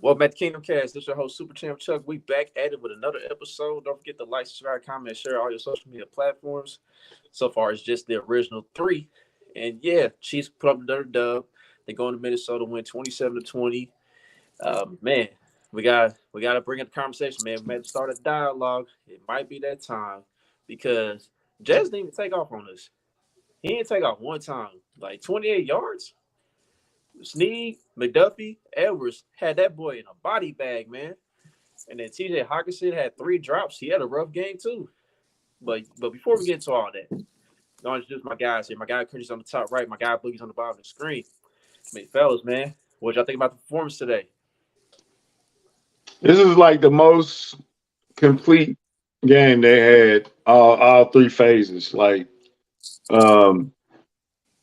Welcome back to Kingdom Cast. This is your host, Super Champ Chuck. We back at it with another episode. Don't forget to like, subscribe, comment, share all your social media platforms. So far, it's just the original three. And yeah, Chiefs put up another dub. They go into Minnesota, win 27-20. Man, we gotta bring up the conversation, man. We had to start a dialogue. It might be that time because Jazz didn't even take off on us. He didn't take off one time. Like 28 yards. Sneed, McDuffie, Edwards had that boy in a body bag, man. And then TJ Hockenson had 3 drops. He had a rough game too. But before we get to all that, I'll introduce my guys here. My guy Curtis on the top right, my guy Boogie's on the bottom of the screen. I mean, fellas, man, what y'all think about the performance today? This is like the most complete game they had all three phases. Like um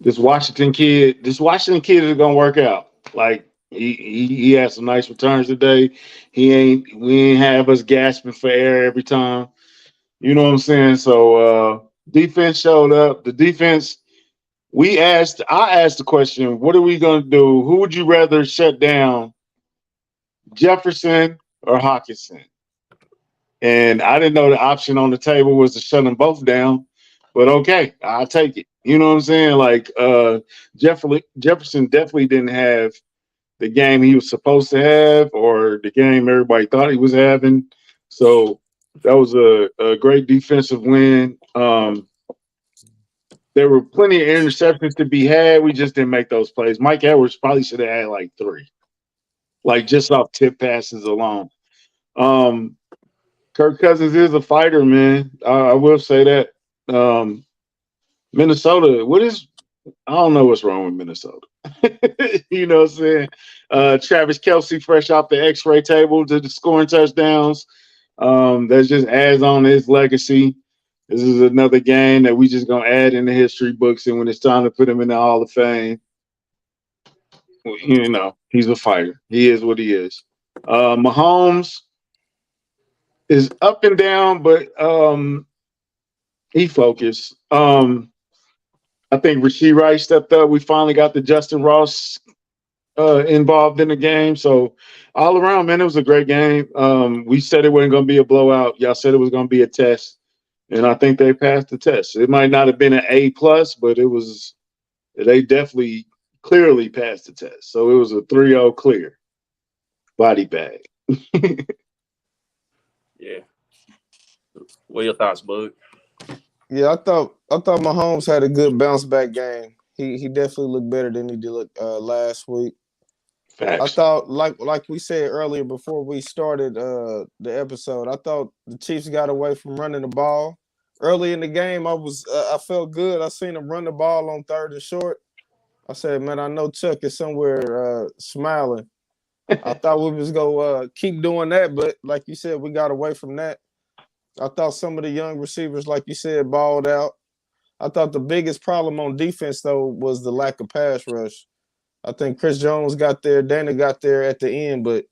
this Washington kid is gonna work out. Like he had some nice returns today. We ain't have us gasping for air every time. You know what I'm saying? So defense showed up. The defense I asked the question, what are we gonna do? Who would you rather shut down, Jefferson or Hockenson? And I didn't know the option on the table was to shut them both down. But okay, I'll take it. You know what I'm saying? Like Jefferson definitely didn't have the game he was supposed to have or the game everybody thought he was having. So that was a great defensive win. There were plenty of interceptions to be had. We just didn't make those plays. Mike Edwards probably should have had like 3, like just off tip passes alone. Um, Kirk Cousins is a fighter, man. I will say that. Um, Minnesota, I don't know what's wrong with Minnesota. You know what I'm saying? Travis Kelce, fresh off the X-ray table to the scoring touchdowns. That just adds on his legacy. This is another game that we just gonna add in the history books, and when it's time to put him in the Hall of Fame, he's a fighter. He is what he is. Mahomes is up and down, but he focused. I think Rasheed Rice stepped up. We finally got the Justin Ross involved in the game. So all around, man, it was a great game. We said it wasn't going to be a blowout. Y'all said it was going to be a test, and I think they passed the test. It might not have been an A plus, but it was. They definitely clearly passed the test. So it was a 3-0 clear body bag. Yeah. What are your thoughts, Bug? Yeah, I thought Mahomes had a good bounce back game. He definitely looked better than he did last week. I Facts. thought like we said earlier before we started the episode, I thought the Chiefs got away from running the ball. Early in the game, I felt good. I seen him run the ball on 3rd and short. I said, man, I know Chuck is somewhere smiling. I thought we was gonna keep doing that, but like you said, we got away from that. I thought some of the young receivers, like you said, balled out. I thought the biggest problem on defense, though, was the lack of pass rush. I think Chris Jones got there, Dana got there at the end, but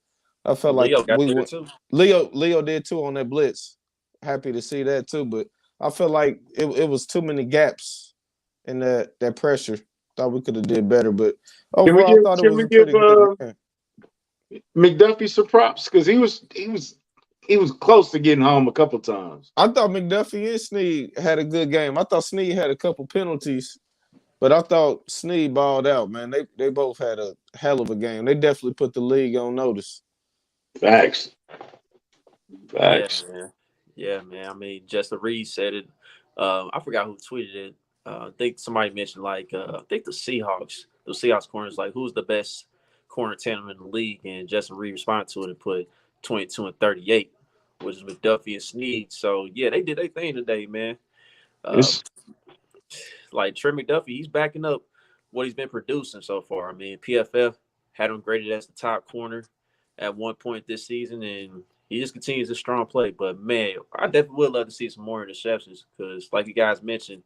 I felt like Leo got there too. Leo did too on that blitz. Happy to see that too, but I felt like it was too many gaps in that pressure. Thought we could have did better, but Can we overall, give I thought it Can was we a give pretty good game. McDuffie some props because he was close to getting home a couple times. I thought McDuffie and Snead had a good game. I thought Snead had a couple penalties, but I thought Snead balled out, man. They both had a hell of a game. They definitely put the league on notice. Facts. Yeah, Facts. man. Yeah, man. I mean, Justin Reed said it. I forgot who tweeted it. I think somebody mentioned I think the Seahawks corners, like who's the best corner tandem in the league, and Justin Reed responded to it and put 22 and 38, which is McDuffie and Snead. So yeah, they did their thing today, man. Um, It's like Trey McDuffie, he's backing up what he's been producing so far. I mean, PFF had him graded as the top corner at one point this season, and he just continues a strong play. But man, I definitely would love to see some more interceptions because, like you guys mentioned,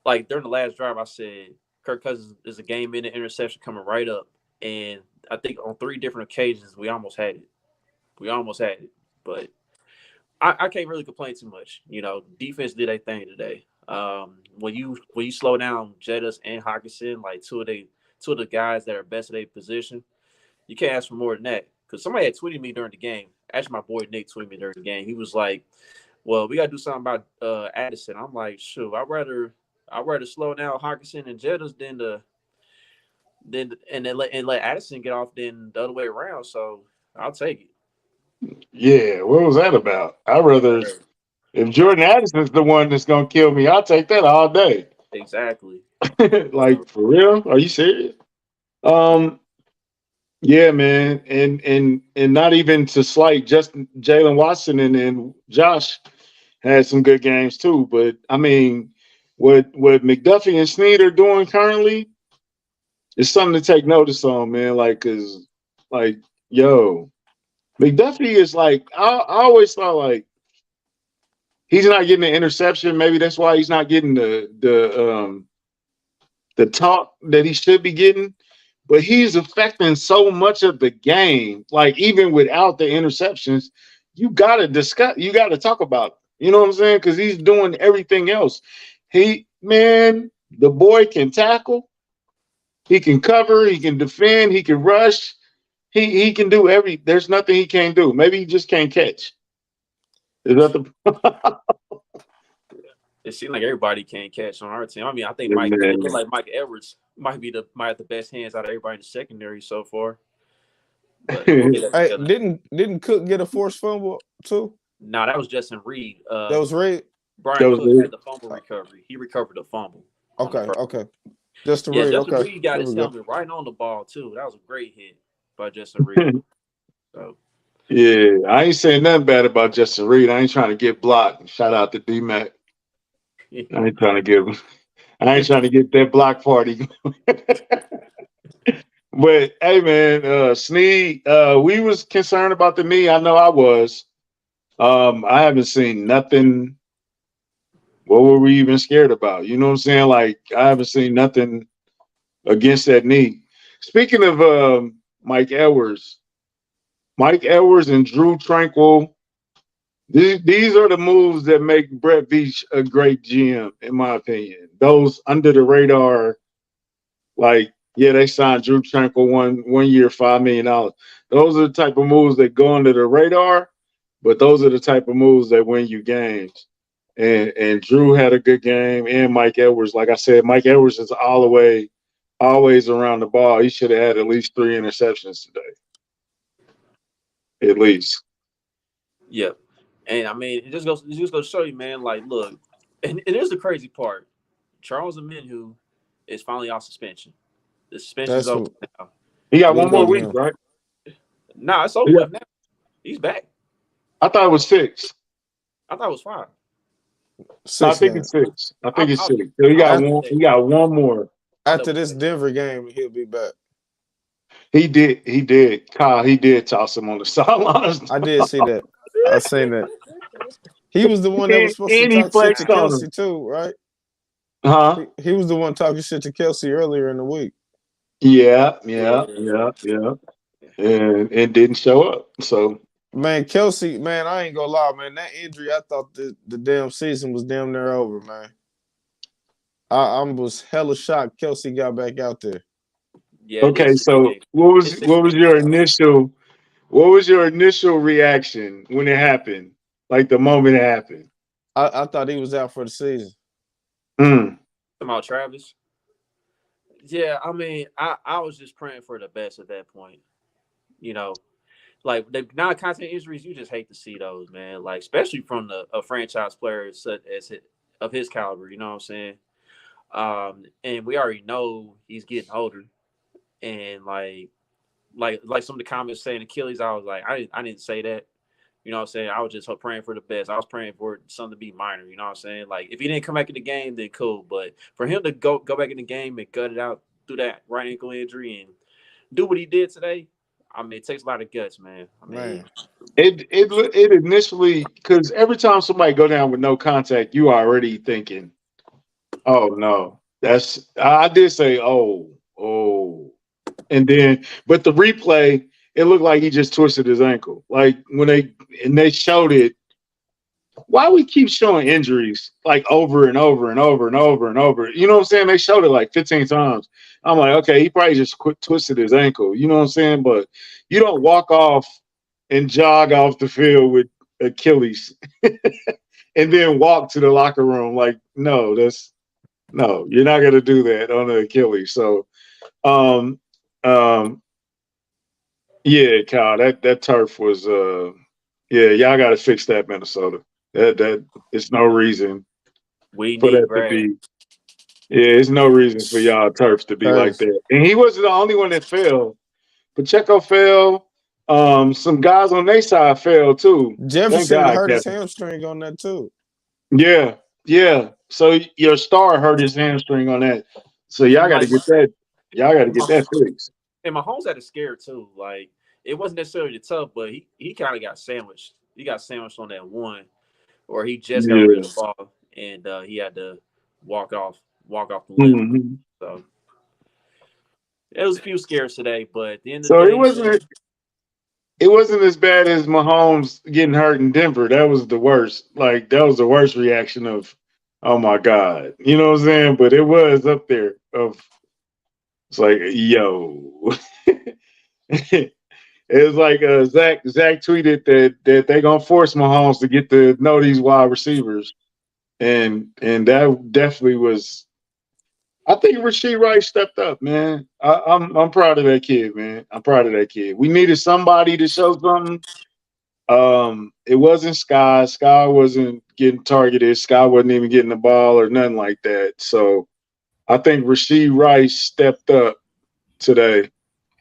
like during the last drive, I said Kirk Cousins is a game-ending interception coming right up, and I think on 3 different occasions we almost had it. We almost had it, but I can't really complain too much. Defense did a thing today. When you slow down Jettas and Hockenson, like two of the guys that are best at their position, you can't ask for more than that. because somebody had tweeted me during the game. Actually, my boy Nick tweeted me during the game. He was like, "Well, we got to do something about Addison." I'm like, "Shoot, I'd rather slow down Hockenson and Jettas than let Addison get off than the other way around." So I'll take it. Yeah, what was that about? I'd rather if Jordan Addison's the one that's gonna kill me, I'll take that all day. Exactly. Like for real? Are you serious? Um, yeah, man, and not even to slight just Jalen Watson and Josh had some good games too. But I mean, what McDuffie and Snead are doing currently is something to take notice on, man. Like, cause like, yo, McDuffie is like I always thought like he's not getting the interception. Maybe that's why he's not getting the talk that he should be getting. But he's affecting so much of the game. Like even without the interceptions, you gotta discuss. You gotta talk about it. You know what I'm saying? Because he's doing everything else. The boy can tackle. He can cover. He can defend. He can rush. He can do There's nothing he can't do. Maybe he just can't catch. Is that the? It seems like everybody can't catch on our team. I mean, I think it looked like Mike Edwards might have the best hands out of everybody in the secondary so far. But hey, didn't Cook get a forced fumble too? No, that was Justin Reed. That was Reed. Brian Cook had the fumble recovery. He recovered the fumble. Okay. Justin Reed. Justin Reed got his helmet right on the ball too. That was a great hit by Justin Reed. So. Yeah, I ain't saying nothing bad about Justin Reed. I ain't trying to get blocked. Shout out to D-Mac. I ain't trying to get that block party. But hey, man, Snead, we was concerned about the knee. I know I was. I haven't seen nothing. What were we even scared about? You know what I'm saying? Like I haven't seen nothing against that knee. Speaking of Mike Edwards and Drew Tranquil. These are the moves that make Brett Veach a great GM, in my opinion. Those under the radar, like, yeah, they signed Drew Tranquil 1 year, $5 million. Those are the type of moves that go under the radar, but those are the type of moves that win you games. And Drew had a good game, and Mike Edwards. Like I said, Mike Edwards is always around the ball. He should have had at least 3 interceptions today. At least. Yep. And I mean, it just goes to show you, man. Like, look, and here's the crazy part: Charles Omenihu is finally off suspension. The suspension's over now. He got 1 more week, right? Nah, it's over now. He's back. I thought it was 6. I thought it was 5. I think it's 6. I think it's 6. So he got one. He got 1 more. After this Denver game, he'll be back. He did. Kyle, he did toss him on the sidelines. I did see that. I seen that. He was the one that was supposed to talk shit to Kelce too, right? Huh? He was the one talking shit to Kelce earlier in the week. Yeah. And it didn't show up. So man, Kelce, man, I ain't gonna lie, man. That injury, I thought the damn season was damn near over, man. I was hella shocked Kelce got back out there. Yeah. Okay, so what was your initial reaction when it happened? Like the moment it happened? I thought he was out for the season. About Travis. Yeah, I mean, I was just praying for the best at that point. You know, like the non-contact injuries, you just hate to see those, man. Like especially from a franchise player such as of his caliber. You know what I'm saying? And we already know he's getting older, and like some of the comments saying Achilles, I was like, I didn't say that. You know what I'm saying? I was just praying for the best. I was praying for something to be minor. You know what I'm saying? Like, if he didn't come back in the game, then cool. But for him to go back in the game and gut it out through that right ankle injury and do what he did today, I mean, it takes a lot of guts, man. I mean, man. It initially, because every time somebody go down with no contact, you are already thinking, oh, no. I did say, oh. And then, but the replay, it looked like he just twisted his ankle. Like when they showed it, why we keep showing injuries like over and over and over and over and over? You know what I'm saying? They showed it like 15 times. I'm like, okay, he probably just twisted his ankle. You know what I'm saying? But you don't walk off and jog off the field with Achilles and then walk to the locker room. Like, no, you're not gonna do that on the Achilles. So, um, um, yeah, Kyle, that turf was yeah, y'all got to fix that, Minnesota. That it's no reason We for need that to Brad. be. Yeah, it's no reason for y'all turfs to be like Cause that. And he wasn't the only one that fell. Pacheco fell. Some guys on their side fell too. Thank Jefferson God, hurt his Captain. hamstring on that too. Yeah, yeah. So your star hurt his hamstring on that. So y'all got to Like get that. Y'all got to get my that fixed. and Mahomes had a scare too. Like it wasn't necessarily tough, but he kind of got sandwiched. He got sandwiched on that one, or he just got rid Yeah. of the ball and he had to walk off the limb. Hmm. So it was a few scares today, but at the end of the So it day, wasn't. It wasn't as bad as Mahomes getting hurt in Denver. That was the worst. Like that was the worst reaction of, oh my God. You know what I'm saying? But it was up there of it's like, yo. It's like Zach tweeted that they gonna force Mahomes to get to know these wide receivers. And that definitely was I think Rasheed Rice stepped up, man. I'm proud of that kid, man. I'm proud of that kid. We needed somebody to show something. It wasn't Sky. Sky wasn't getting targeted. Sky wasn't even getting the ball or nothing like that. So I think Rasheed Rice stepped up today,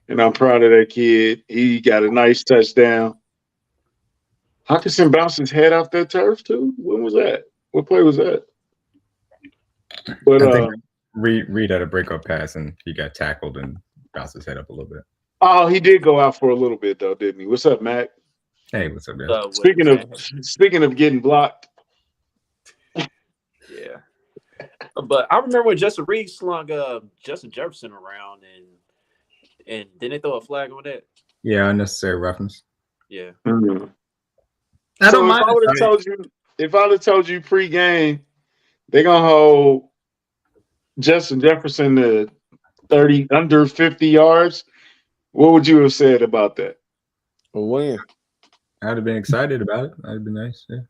and I'm proud of that kid. He got a nice touchdown. Hockenson bounced his head off that turf too. When was that? What play was that? But I think Reed had a breakup pass and he got tackled and bounced his head up a little bit. oh, he did go out for a little bit though, didn't he? What's up, Mac? Hey, what's up, man? Speaking of getting blocked, yeah. But I remember when Justin Reed slung Justin Jefferson around, and didn't they throw a flag on that? Yeah, unnecessary roughness. Yeah. mm-hmm. I don't So mind. if I would have told you pre-game, they're gonna hold Justin Jefferson to 30 under 50 yards, what would you have said about that? A win. I'd have been excited about it. That'd be nice. Yeah.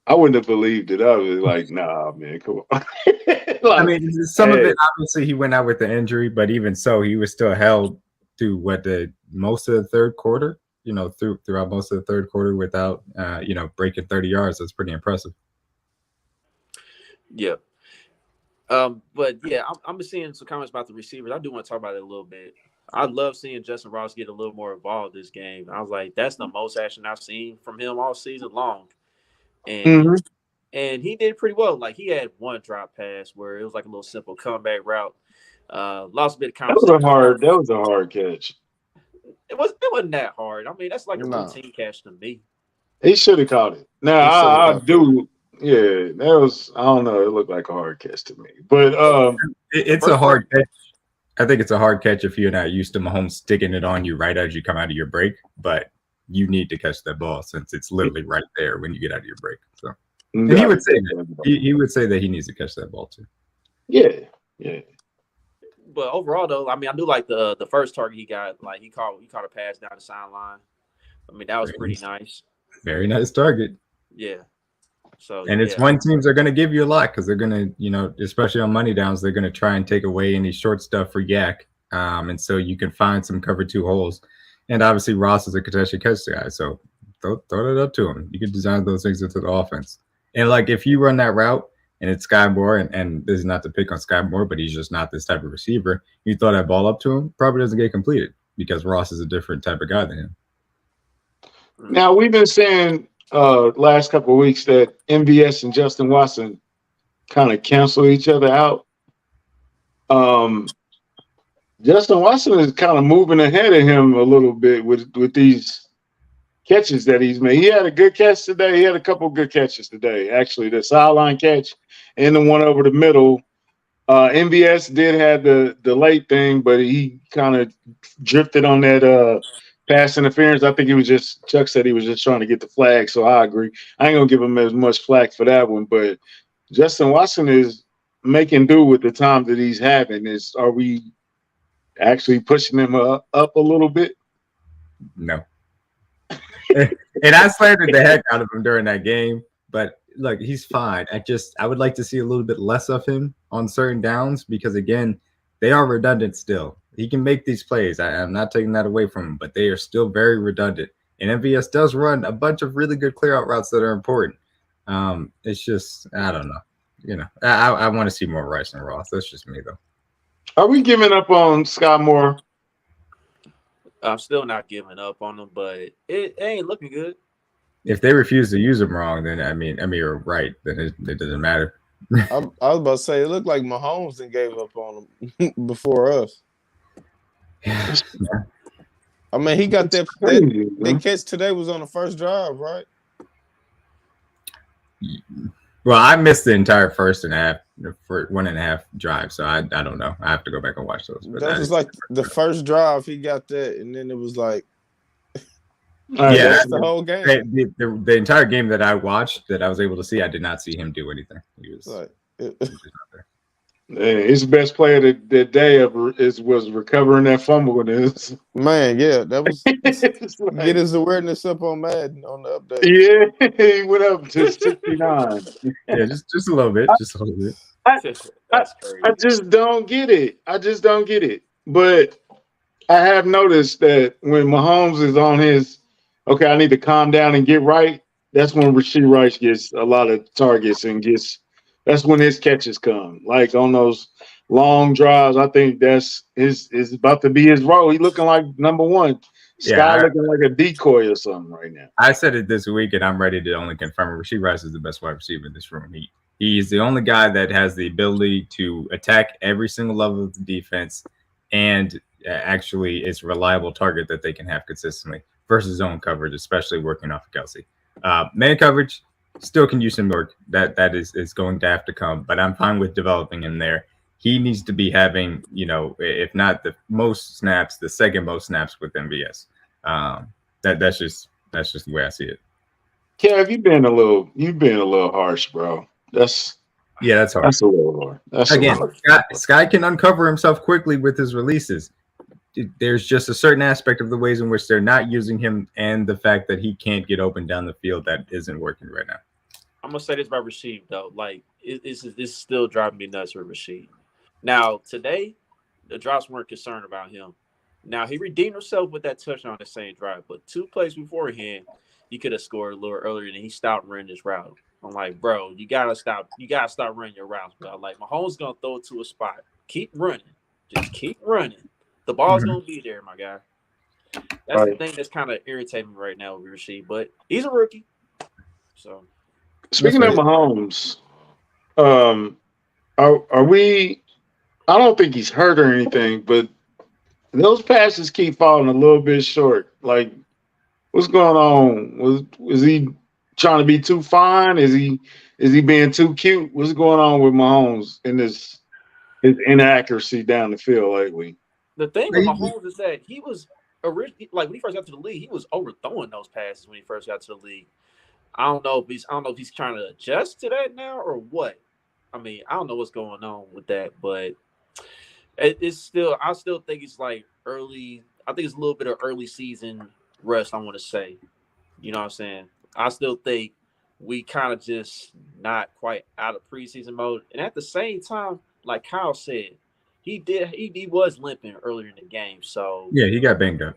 I wouldn't have believed it. I was like, nah, man, come on. Like, I mean, some of it, obviously, he went out with the injury, but even so, he was still held to most of the third quarter. You know, throughout most of the third quarter without, breaking 30 yards. That's pretty impressive. Yeah. But yeah, I'm seeing some comments about the receivers. I do want to talk about it a little bit. I love seeing Justin Ross get a little more involved this game. I was like, that's the most action I've seen from him all season long. And and he did pretty well. Like he had one drop pass where it was like a little simple comeback route. Lost a bit of confidence. That was a hard catch. It wasn't that hard. I mean, that's like a routine catch to me. He should have caught it. Now I do. Yeah, that was. I don't know. It looked like a hard catch to me, but it's a hard catch. I think it's a hard catch if you're not used to Mahomes sticking it on you right as you come out of your break. But you need to catch that ball since it's literally right there when you get out of your break. So and he would say that he would say that he needs to catch that ball too. Yeah, yeah. But overall, though, I mean, I do like the first target he got. Like he caught a pass down the sideline. I mean, that was pretty nice. Very nice target. Yeah. So and it's when teams are going to give you a lot because they're going to, especially on money downs, they're going to try and take away any short stuff for Yak. And so you can find some cover two holes. And obviously Ross is a contested catch guy, so throw it up to him. You can design those things into the offense. And like if you run that route and it's Sky Moore, and this is not to pick on Sky Moore, but he's just not this type of receiver. You throw that ball up to him, probably doesn't get completed because Ross is a different type of guy than him. Now we've been saying last couple of weeks that MVS and Justin Watson kind of cancel each other out. Justin Watson is kind of moving ahead of him a little bit with these catches that he's made. He had a good catch today. He had a couple of good catches today, actually. The sideline catch and the one over the middle. MVS did have the late thing, but he kind of drifted on that pass interference. I think he was just Chuck said he was just trying to get the flag. So I agree. I ain't gonna give him as much flack for that one, but Justin Watson is making do with the time that he's having. Are we actually pushing him up a little bit? No. And I slandered the heck out of him during that game, but look, he's fine. I would like to see a little bit less of him on certain downs because again, they are redundant still. He can make these plays. I'm not taking that away from him, but they are still very redundant. And MVS does run a bunch of really good clear out routes that are important. It's just, I don't know. You know, I want to see more Rice and Ross. That's just me, though. Are we giving up on Scott Moore? I'm still not giving up on him, but it ain't looking good. If they refuse to use him wrong, then I mean, you're right. Then it doesn't matter. I was about to say it looked like Mahomes then gave up on him before us. Yeah. I mean, he got that Crazy, catch today was on the first drive, right? Well, I missed the entire first and a half for 1.5 drive, so I don't know. I have to go back and watch those. But That was like the first drive he got that, and then it was like, yeah, that's the whole game. The entire game that I watched, that I was able to see, I did not see him do anything. He was Like, he was just not there. His best player that day was recovering that fumble. man, yeah, that was Like, get his awareness up on Madden on the update. yeah, he went up to 69. Yeah, just a little bit, just a little bit. That's crazy. I just don't get it. But I have noticed that when Mahomes is on his, okay, I need to calm down and get right, that's when Rashee Rice gets a lot of targets and that's when his catches come. Like on those long drives, I think that's is about to be his role. He's looking like number one. Sky looking like a decoy or something right now. I said it this week, and I'm ready to only confirm it. Rashee Rice is the best wide receiver in this room. He's the only guy that has the ability to attack every single level of the defense and actually is a reliable target that they can have consistently versus zone coverage, especially working off of Kelce. Man coverage still can use some work. That is going to have to come, but I'm fine with developing him there. He needs to be having, if not the most snaps, the second most snaps with MVS. That's just the way I see it. Kev, you've been a little harsh, bro. That's hard. That's a little hard. Sky can uncover himself quickly with his releases. There's just a certain aspect of the ways in which they're not using him and the fact that he can't get open down the field that isn't working right now. I'm going to say this about Rashid, though. Like, it's still driving me nuts with Rashid. Now, today, the drops weren't concerned about him. Now, he redeemed himself with that touchdown on the same drive, but 2 plays beforehand, he could have scored a little earlier, and he stopped running his route. I'm like, bro, you gotta stop running your routes, bro. Like, Mahomes gonna throw it to a spot. Keep running. Just keep running. The ball's gonna be there, my guy. That's the thing that's kind of irritating me right now with Rashid, but he's a rookie. So speaking of Mahomes, are we? I don't think he's hurt or anything, but those passes keep falling a little bit short. Like, what's going on? Was he trying to be too fine? Is he being too cute? What's going on with Mahomes in his inaccuracy down the field lately? The thing with Mahomes is that he was originally, like, when he first got to the league, he was overthrowing those passes when he first got to the league. I don't know if he's trying to adjust to that now or what. I mean, I don't know what's going on with that, but I still think it's like early. I think it's a little bit of early season rust, I want to say. You know what I'm saying? I still think we kind of just not quite out of preseason mode. And at the same time, like Kyle said, he was limping earlier in the game. So yeah, he got banged up.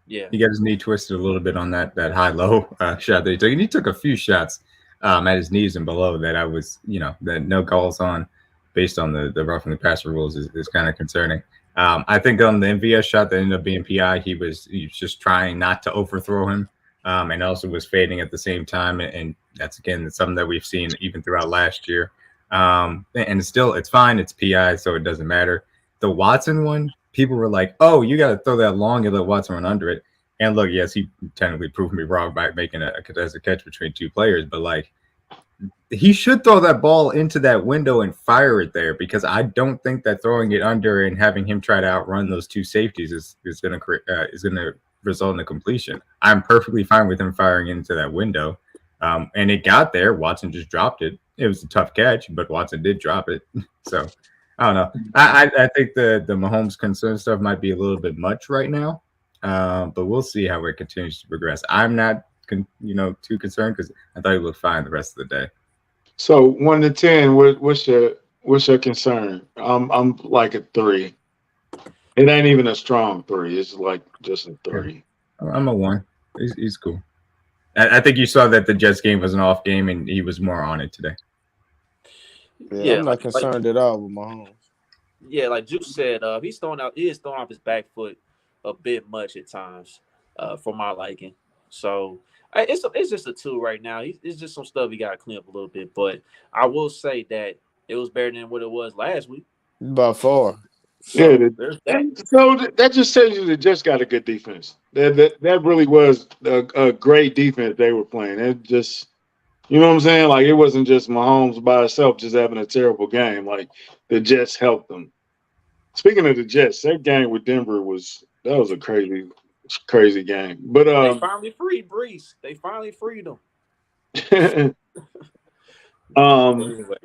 Yeah, he got his knee twisted a little bit on that high-low shot that he took. And he took a few shots at his knees and below that I was, that no calls on based on the roughing the passer rules is kind of concerning. I think on the MVS shot that ended up being PI, he was just trying not to overthrow him, and also was fading at the same time. And that's, again, something that we've seen even throughout last year. And it's fine. It's PI, so it doesn't matter. The Watson one, people were like, oh, you got to throw that long and let Watson run under it. And look, yes, he technically proved me wrong by making a contested catch between 2 players, but like, he should throw that ball into that window and fire it there, because I don't think that throwing it under and having him try to outrun those 2 safeties is going to result in a completion. I'm perfectly fine with him firing into that window. And it got there. Watson just dropped it. It was a tough catch, but Watson did drop it. So I don't know. I think the Mahomes concern stuff might be a little bit much right now. But we'll see how it continues to progress. I'm not too concerned because I thought he looked fine the rest of the day. So 1 to 10, what's your concern? I'm like a 3. It ain't even a strong 3. It's like just a 3. I'm a 1. He's cool. I think you saw that the Jets game was an off game, and he was more on it today. Yeah, I'm not concerned at all with Mahomes. Yeah, like Juice said, he is throwing off his back foot a bit much at times, for my liking. So it's just a 2 right now. It's just some stuff he got to clean up a little bit. But I will say that it was better than what it was last week. By far. So, that just tells you the Jets got a good defense. That really was a great defense they were playing. It just, you know what I'm saying? Like, it wasn't just Mahomes by himself just having a terrible game. Like, the Jets helped them. Speaking of the Jets, that game with Denver was a crazy game. But they finally freed Brees. They finally freed him. Anyway.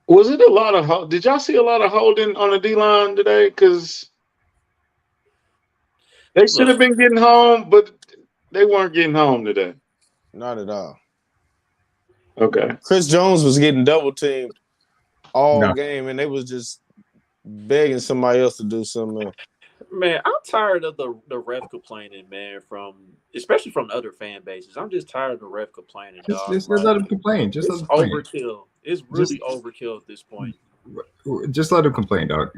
Was it a lot of? Did y'all see a lot of holding on the D-line today? Because they should have been getting home, but they weren't getting home today. Not at all. Okay. Chris Jones was getting double teamed all game, and they was just begging somebody else to do something else. Man, I'm tired of the ref complaining, man, especially from the other fan bases. I'm just tired of the ref complaining, dog. Just let him complain. Just it's overkill. It's really overkill at this point. Just let him complain, dog.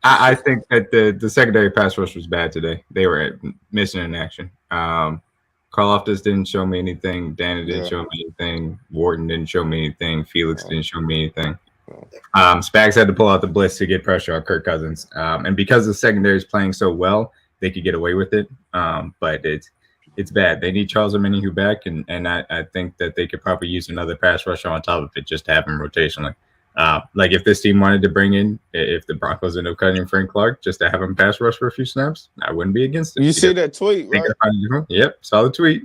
I think that the secondary pass rush was bad today. They were missing in action. Karlaftis didn't show me anything. Dana didn't show me anything. Wharton didn't show me anything. Felix didn't show me anything. Spags had to pull out the blitz to get pressure on Kirk Cousins. And because the secondary is playing so well, they could get away with it. But it's bad. They need Charles Omenihu back, and I think that they could probably use another pass rusher on top of it just to have him rotationally. Like if this team wanted to bring in, if the Broncos end up cutting Frank Clark just to have him pass rush for a few snaps, I wouldn't be against it. You see that tweet, right? Yep, saw the tweet.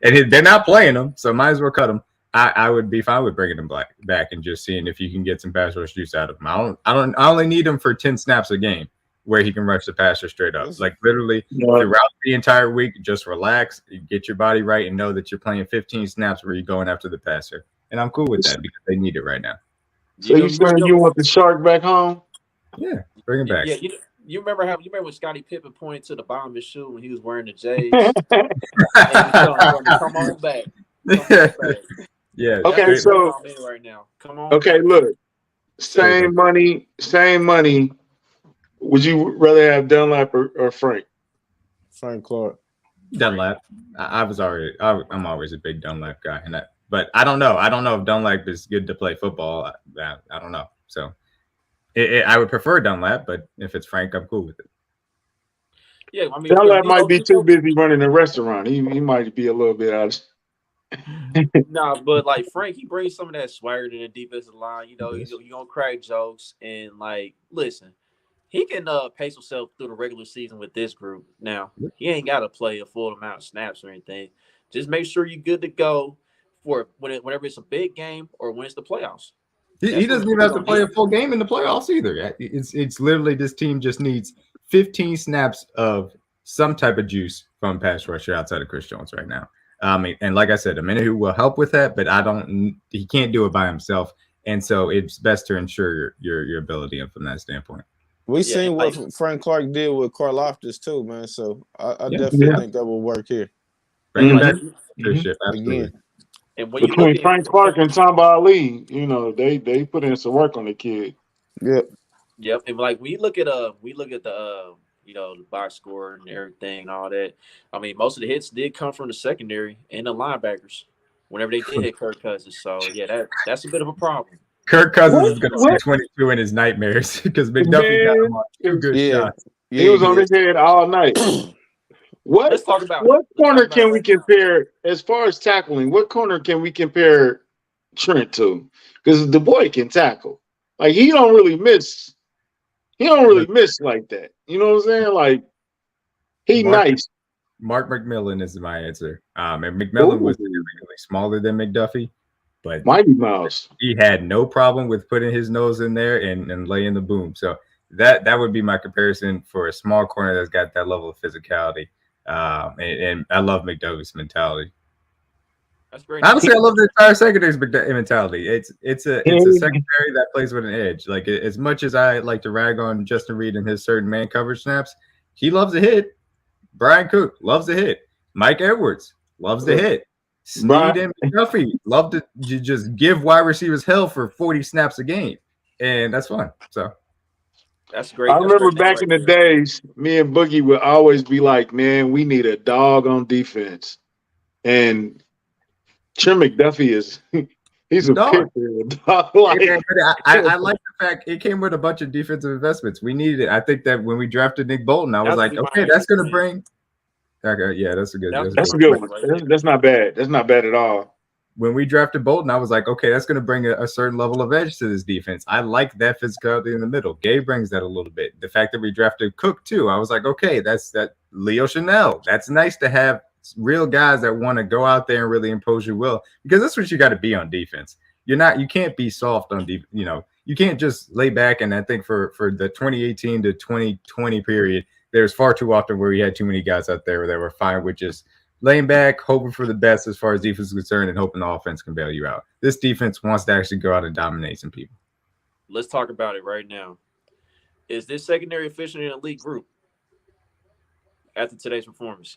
And they're not playing him, so might as well cut him. I would be fine with bringing him back and just seeing if you can get some pass rush juice out of him. I only need him for 10 snaps a game where he can rush the passer straight up. Like literally throughout the entire week, just relax, get your body right, and know that you're playing 15 snaps where you're going after the passer. And I'm cool with that because they need it right now. So you saying you want the shark back home? Yeah, bring him back. Yeah, you remember when Scottie Pippen pointed to the bottom of his shoe when he was wearing the J's? And he told him, come on back. Yeah. Okay, so right now. Come on. Okay, look. Same money. Would you rather have Dunlap or Frank? Frank Clark. Dunlap. I'm always a big Dunlap guy, but I don't know. I don't know if Dunlap is good to play football. I don't know. So I would prefer Dunlap, but if it's Frank, I'm cool with it. Yeah, I mean, Dunlap might be too busy running a restaurant. He might be a little bit out of. Nah, but like Frank, he brings some of that swagger to the defensive line. You know, he's gonna crack jokes and like, listen, he can pace himself through the regular season with this group. Now, he ain't got to play a full amount of snaps or anything. Just make sure you're good to go for whenever it's a big game or when it's the playoffs. He doesn't even have to play a full game in the playoffs either. It's literally this team just needs 15 snaps of some type of juice from pass rusher outside of Chris Jones right now. And like I said, Omenihu will help with that, but he can't do it by himself. And so it's best to ensure your ability from that standpoint. We seen what Frank Clark did with Karlaftis too, man. So I definitely think that will work here. Bring him back. Absolutely. Again. And when between Frank Clark and Tamba Ali, you know, they put in some work on the kid. Yep. And like we look at the the box score and everything and all that. I mean, most of the hits did come from the secondary and the linebackers whenever they did hit Kirk Cousins. So yeah, that's a bit of a problem. Kirk Cousins is going to see 22 in his nightmares because McDuffie got him on 2 good shots. He was on his head all night. Let's talk about what corner can we compare as far as tackling? What corner can we compare Trent to? Because the boy can tackle. Like he don't really miss like that. You know what I'm saying? Like He nice. Mark McMillan is my answer. And McMillan was significantly smaller than McDuffie, but Mighty Mouse. He had no problem with putting his nose in there and laying the boom. So that would be my comparison for a small corner that's got that level of physicality. And I love McDuffie's mentality. That's great. Honestly, I love the entire secondary's mentality. It's a secondary that plays with an edge. Like, as much as I like to rag on Justin Reed and his certain man coverage snaps, he loves to hit. Brian Cook loves to hit. Mike Edwards loves to hit. Snead and McDuffie love to just give wide receivers hell for 40 snaps a game, and that's fun. So that's great. I remember back in the days, me and Boogie would always be like, "Man, we need a dog on defense," and Trim McDuffie he's a dog. Like, I like the fact it came with a bunch of defensive investments. We needed it. I think that when we drafted Nick Bolton, I was like, okay, that's going to bring. Okay, yeah, that's a good. That's a good one. That's not bad. That's not bad at all. When we drafted Bolton, I was like, okay, that's going to bring a certain level of edge to this defense. I like that physicality in the middle. Gabe brings that a little bit. The fact that we drafted Cook too, I was like, okay, that's that. Leo Chanel. That's nice to have real guys that want to go out there and really impose your will, because that's what you got to be on defense. You can't be soft on defense. You can't just lay back. And I think for the 2018 to 2020 period, there's far too often where we had too many guys out there that were fine with just laying back, hoping for the best as far as defense is concerned, and hoping the offense can bail you out. This defense wants to actually go out and dominate some people. Let's talk about it right now. Is this secondary efficient in a league group after today's performance?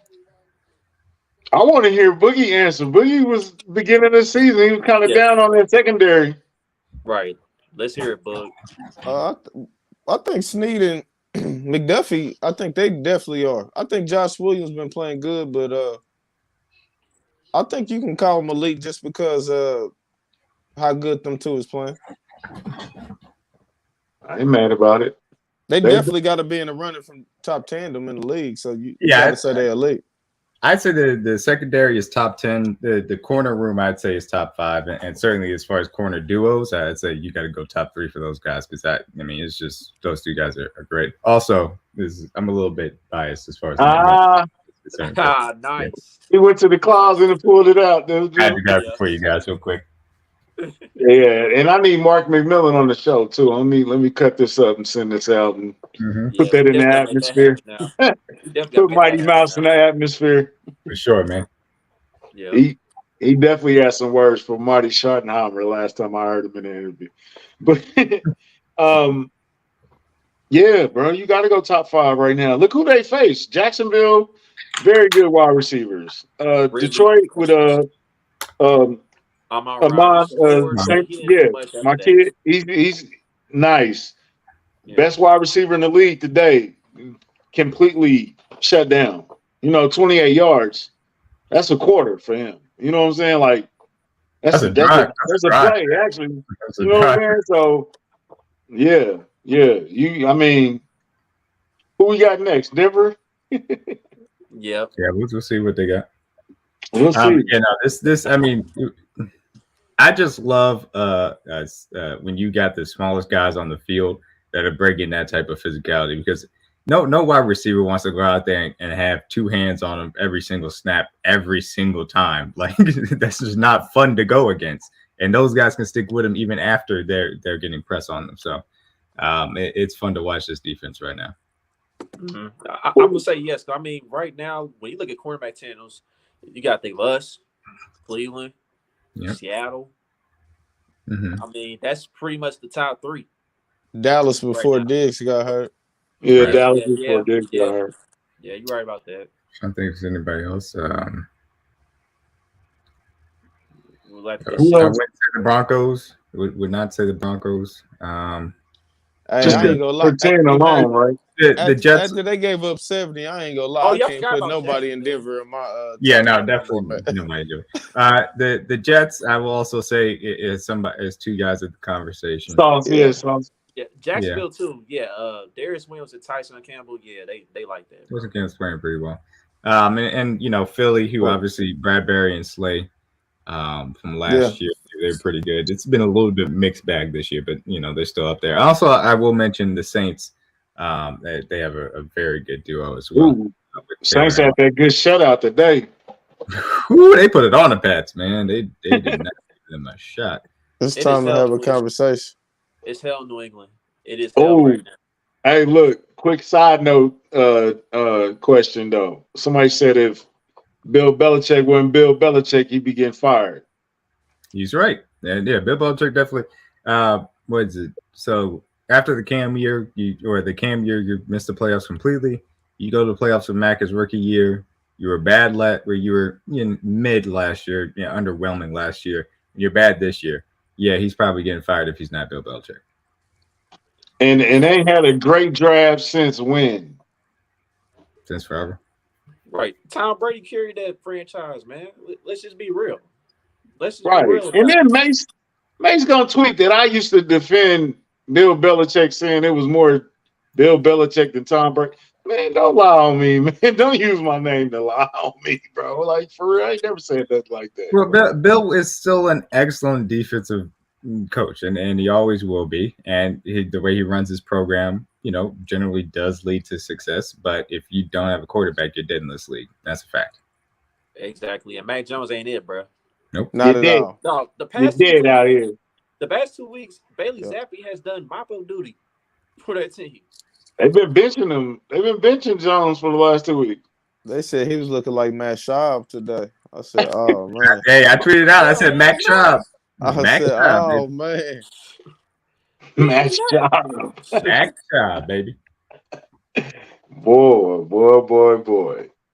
I want to hear Boogie answer. Boogie was beginning of the season. He was kind of down on that secondary. Right. Let's hear it, Bug. I think Snead and McDuffie, I think they definitely are. I think Josh Williams been playing good, but I think you can call him elite just because how good them two is playing. I ain't mad about it. They definitely got to be in the running from top tandem in the league, so you got to say they're elite. I'd say the secondary is top 10. The corner room, I'd say, is top 5. And certainly as far as corner duos, I'd say you got to go top 3 for those guys, because it's just those two guys are great. Also, I'm a little bit biased as far as nice. He went to the closet and pulled it out. I had to grab it for you guys real quick. Yeah, and I need Mark McMillan on the show too. Let me cut this up and send this out and put that in the atmosphere. Put Mighty Mouse in the atmosphere. For sure, man. Yeah, he definitely had some words for Marty Schottenheimer last time I heard him in the interview. But yeah, bro, you got to go top 5 right now. Look who they face: Jacksonville, very good wide receivers. Detroit with my kid, he's nice. Yeah. Best wide receiver in the league today, completely shut down. 28 yards. That's a quarter for him. You know what I'm saying? Like that's a play, actually. You know what I'm saying? So yeah. Who we got next? Denver? Yep. Yeah, we'll see what they got. We'll see. I just love when you got the smallest guys on the field that are bringing that type of physicality, because no wide receiver wants to go out there and have 2 hands on them every single snap, every single time. Like, that's just not fun to go against. And those guys can stick with them even after they're getting press on them. So it's fun to watch this defense right now. Mm-hmm. I'm gonna say yes. I mean, right now, when you look at cornerback tandem, you got to think us, Cleveland, Seattle. Mm-hmm. I mean, that's pretty much the top 3. Dallas before Diggs got hurt. Yeah, right. Dallas before Diggs got hurt. Yeah, you're right about that. I don't think there's anybody else. I wouldn't say the Broncos. Would not say the Broncos. Just I ain't gonna lie. Pretend alone, right? The Jets. After they gave up 70, I ain't gonna lie. I can't put nobody in Denver in my. Definitely nobody do it. The Jets, I will also say, is 2 guys at the conversation. Yeah, Jacksonville too. Yeah, Darius Williams and Tyson Campbell. Yeah, they like that. Tyson Campbell's playing pretty well. And Philly, who obviously Bradbury and Slay from last year, they're pretty good. It's been a little bit mixed bag this year, but they're still up there. Also, I will mention the Saints. They have a very good duo as well, with Saints had that good shutout today. Ooh, they put it on the Pats, man. They did not give them a shot. It's time to have a conversation. It's hell in New England. It is hell right now. Hey, look, quick side note question, though. Somebody said if Bill Belichick wasn't Bill Belichick, he'd be getting fired. He's right. And yeah, Bill Belichick definitely. What is it? So after the Cam year, you missed the playoffs completely. You go to the playoffs with Mac his rookie year. You were bad you were mid last year, underwhelming last year. You're bad this year. Yeah, he's probably getting fired if he's not Bill Belichick. And they had a great draft since when? Since forever. Right. Tom Brady carried that franchise, man. Let's just be real. Let's just be real. And then Mace gonna tweet that I used to defend Bill Belichick, saying it was more Bill Belichick than Tom Brady. Man, don't lie on me, man. Don't use my name to lie on me, bro. Like, for real, I ain't never said that like that. Well, Bill is still an excellent defensive coach, and he always will be. And the way he runs his program, generally does lead to success. But if you don't have a quarterback, you're dead in this league. That's a fact. Exactly. And Mac Jones ain't it, bro. Nope. Not at all. No, the past 2 weeks, out here. The past 2 weeks, Bailey Zappi has done mop-up duty for that team. They've been benching him. They've been benching Jones for the last 2 weeks. They said he was looking like Matt Schaub today. I said, oh, man. Hey, I tweeted out. I said, Mac Schaub. Mac Schaub, oh, man. Mac Schaub. Mac Schaub, baby. Boy.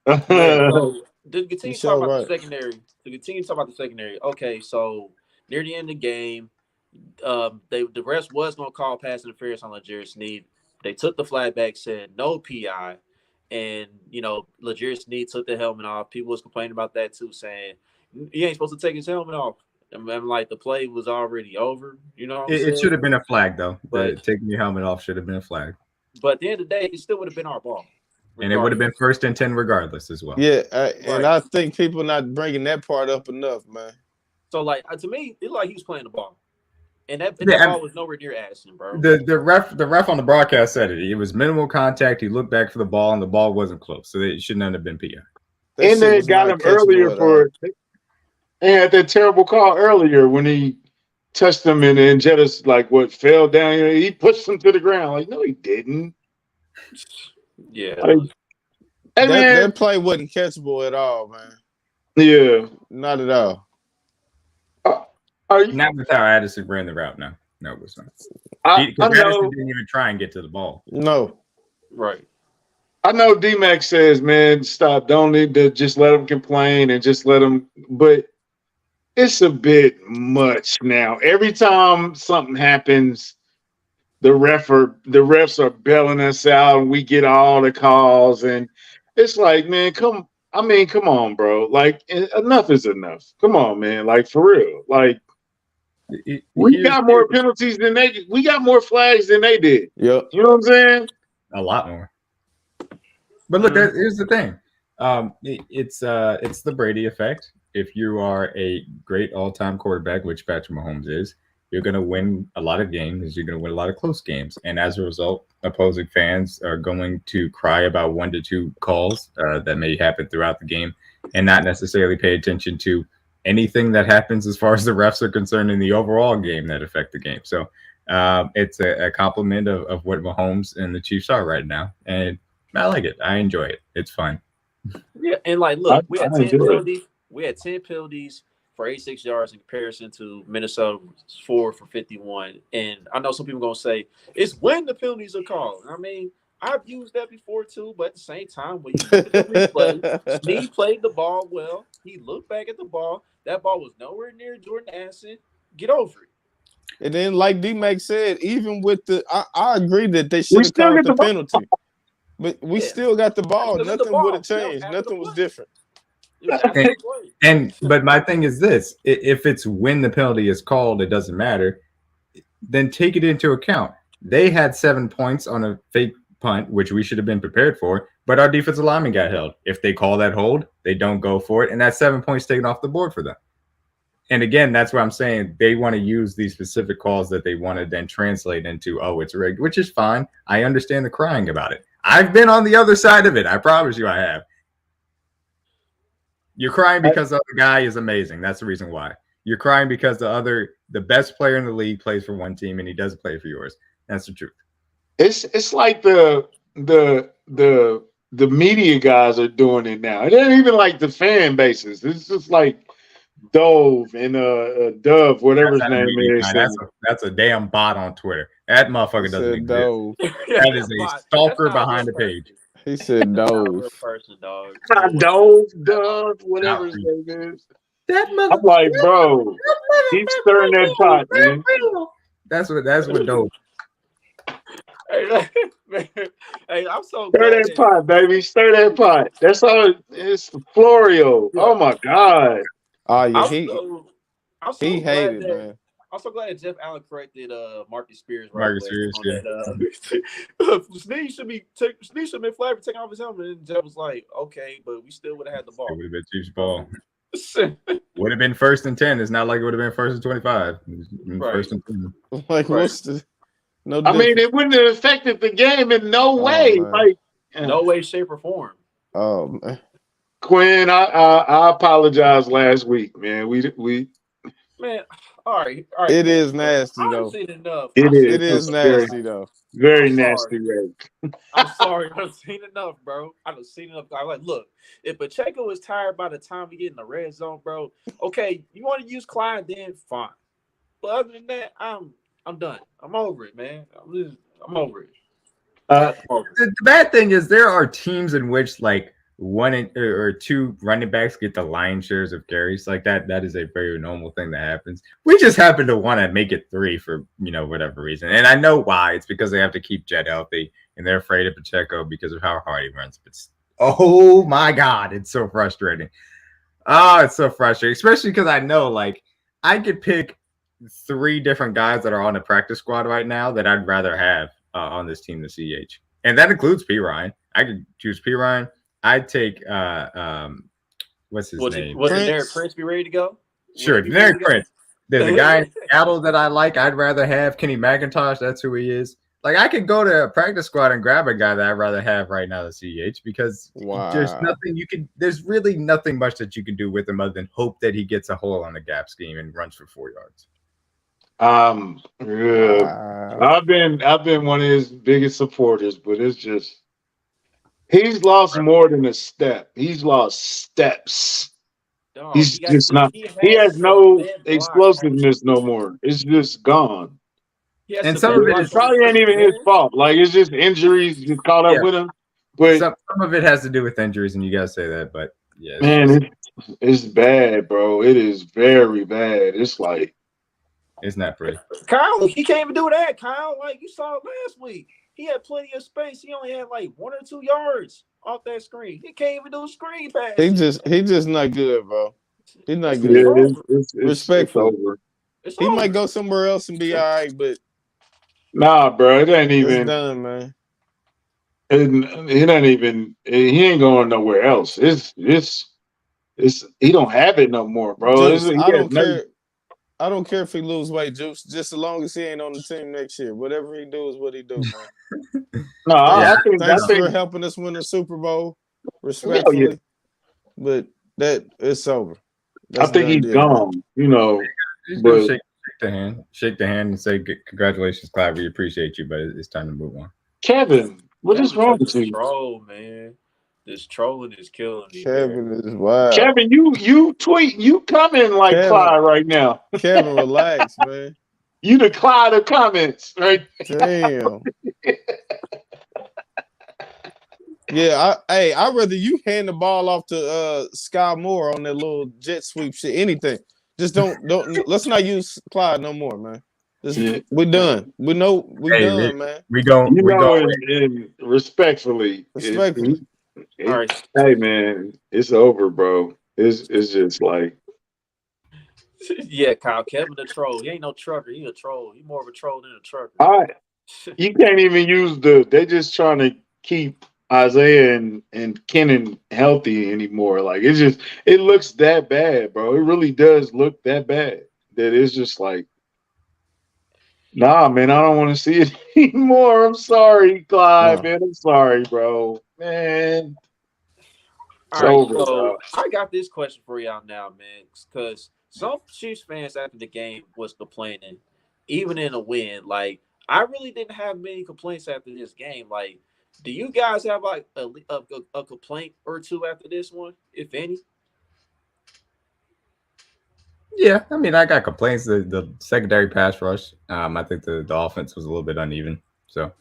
So, to continue talking about the secondary. Okay, so near the end of the game, the refs was going to call pass interference on L'Jarius Sneed. They took the flag back, said no PI, and L'Jarius Sneed took the helmet off. People was complaining about that too, saying he ain't supposed to take his helmet off. And like the play was already over. It should have been a flag though. But taking your helmet off should have been a flag. But at the end of the day, it still would have been our ball, and it would have been 1st and 10 regardless as well. Yeah, and I think people not bringing that part up enough, man. So like to me, it's like he was playing the ball. And that ball was nowhere near Addison, bro. The ref on the broadcast said it. It was minimal contact. He looked back for the ball, and the ball wasn't close, so it shouldn't have been PI. And they got him earlier for. They had that terrible call earlier when he touched him, and Jettas fell down. He pushed him to the ground. Like, no, he didn't. Yeah. That play wasn't catchable at all, man. Yeah, not at all. Not with how Addison ran the route. No, it was not. Addison didn't even try and get to the ball. No. Right. I know D-Mac says, man, stop. Don't need to just let them complain and just let them. But it's a bit much now. Every time something happens, the refs are bailing us out, and we get all the calls. And it's like, man, come on, bro. Like, enough is enough. Come on, man. Like, for real. Like, we got more penalties than they. We got more flags than they did. Yep. You know what I'm saying? A lot more. But look, here's the thing. It's the Brady effect. If you are a great all-time quarterback, which Patrick Mahomes is, you're going to win a lot of games. You're going to win a lot of close games. And as a result, opposing fans are going to cry about 1 to 2 calls that may happen throughout the game and not necessarily pay attention to anything that happens as far as the refs are concerned in the overall game that affect the game. So it's a compliment of what Mahomes and the Chiefs are right now. And I like it. I enjoy it. It's fun. Yeah, and look, we had 10 penalties. We had 10 penalties for 86 yards in comparison to Minnesota's 4 for 51. And I know some people are going to say, it's when the penalties are called. I mean, I've used that before too, but at the same time, when you look at the replay, Snead played the ball well. He looked back at the ball. That ball was nowhere near Jordan Addison. Get over it. And then, like D-Mac said, even with I agree that they should have called the penalty. But we still got the ball. Nothing would have changed. Nothing was different. But my thing is this: if it's when the penalty is called, it doesn't matter. Then take it into account. They had 7 points on a fake punt, which we should have been prepared for, but our defensive lineman got held. If they call that hold, they don't go for it, and that's 7 points taken off the board for them. And again, that's what I'm saying. They want to use these specific calls that they want to then translate into, it's rigged, which is fine. I understand the crying about it. I've been on the other side of it. I promise you I have. You're crying because the other guy is amazing. That's the reason why. You're crying because the best player in the league plays for one team and he doesn't play for yours. That's the truth. It's like the media guys are doing it now. It ain't even like the fan bases. It's just like Dove and Dove, whatever his name is. That's a damn bot on Twitter. That motherfucker doesn't exist. Dove. That is a stalker behind the page. He said Dove. Not a real person, dog. Dove, whatever his name is. I'm like, bro, keep stirring that pot, man. That's what Dove. Hey, I'm so Stir glad that pot, baby. Stir that pot. That's all. It's Florio. Oh my God. Oh yeah, I'm so he glad hated, that, man. I'm so glad that Jeff Allen corrected Marcus Spears. Marcus Spears, Snead should have been flagged for taking off his helmet, and Jeff was like, "Okay, but we still would have had the ball." It would have been Chiefs ball. Would have been 1st and 10. It's not like it would have been 1st and 25. Right. 1st and 10. Like what's the? No, I mean, it wouldn't have affected the game in no way. Man. Like No way, shape, or form. Oh man. Quinn, I apologized last week, man. We Man, all right. It is nasty I've though. seen enough. It It is nasty though. very I'm nasty. sorry. Right? I'm sorry. I've seen enough, bro. I've seen enough. I'm like, look, if Pacheco is tired by the time we get in the red zone, bro, okay, you want to use Clyde, then fine. But other than that, I'm done. I'm over it, man. I'm over it. The bad thing is there are teams in which like one or two running backs get the lion's shares of carries. Like that is a very normal thing that happens. We just happen to want to make it 3 for whatever reason. And I know why. It's because they have to keep Jet healthy and they're afraid of Pacheco because of how hard he runs. But oh my God, it's so frustrating. Oh, it's so frustrating, especially because I know like I could pick 3 different guys that are on the practice squad right now that I'd rather have on this team than CH. And that includes P. Ryan. I could choose P. Ryan. I'd take what's his name? Was it Derek Prince be ready to go? Sure, Derek Prince. There's a guy in Seattle that I like. I'd rather have Kenny McIntosh. That's who he is. Like I could go to a practice squad and grab a guy that I'd rather have right now than CH because there's nothing you can. There's really nothing much that you can do with him other than hope that he gets a hole on the gap scheme and runs for 4 yards. I've been one of his biggest supporters, but it's just he's lost more than a step. He's lost steps. Dog, He's just not. He has no explosiveness no more. It's just gone. And some of it is probably ain't even his fault. Like it's just injuries just caught up with him. But some of it has to do with injuries, and you guys say that, but yeah, man, it's bad, bro. It is very bad. It's like it's not pretty. Kyle, he can't even do that. Kyle, like you saw last week, he had plenty of space. He only had like 1 or 2 yards off that screen. He can't even do a screen pass. He just not good, bro. He's not good. Respectful. He might go somewhere else and be all right, but nah, bro, it ain't even. It's done, man. It ain't even. He ain't going nowhere else. It's. He don't have it no more, bro. Juice, I don't care if he lose weight, Juice. Just as long as he ain't on the team next year. Whatever he do is what he do, man. No, I think thanks for helping us win the Super Bowl, respectfully. Yeah. But it's over. I think he's gone. But shake the hand, and say congratulations, Clyde. We appreciate you, but it's time to move on. Kevin, what is wrong with you? Troll, man. This trolling is killing me. Kevin is wild. Kevin, you tweet, you coming like Kevin, Clyde right now. Kevin, relax, man. You the Clyde of comments, right? Damn. Yeah, I'd rather you hand the ball off to Sky Moore on that little jet sweep shit. Anything. Just don't let's not use Clyde no more, man. We're done. We know done, man. We don't. Respectfully. All right. Hey man, it's over, bro. It's just like yeah, Kyle. Kevin the troll. He ain't no trucker. He a troll. He more of a troll than a trucker. All right. You can't even use they're just trying to keep Isaiah and Kenan healthy anymore. Like it looks that bad, bro. It really does look that bad. That it's just like nah, man, I don't want to see it anymore. I'm sorry, Clyde, man. I'm sorry, bro. Man. All right, over, so dog. I got this question for y'all now, man, because some Chiefs fans after the game was complaining, even in a win. Like, I really didn't have many complaints after this game. Like, do you guys have like a complaint or two after this one, if any? Yeah, I mean, I got complaints. The secondary pass rush. I think the offense was a little bit uneven. So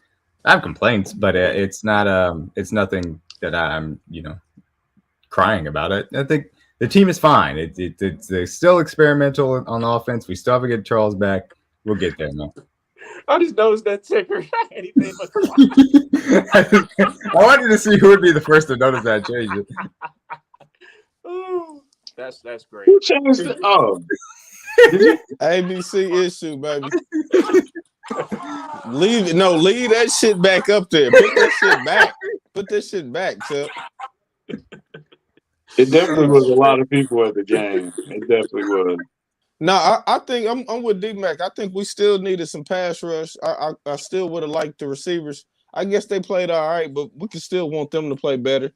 I have complaints, but it's not. It's nothing that I'm crying about it. I think the team is fine. It's still experimental on offense. We still have to get Charles back. We'll get there, man. I just noticed that ticker. Anything but I wanted to see who would be the first to notice that change. Ooh, that's great. Who changed it? Oh, did you? ABC issue, baby. Leave that shit back up there. Put that shit back. Put that shit back, Tip. It definitely was a lot of people at the game. It definitely was. No, I think I'm with D-Mac. I think we still needed some pass rush. I still would have liked the receivers. I guess they played all right, but we could still want them to play better.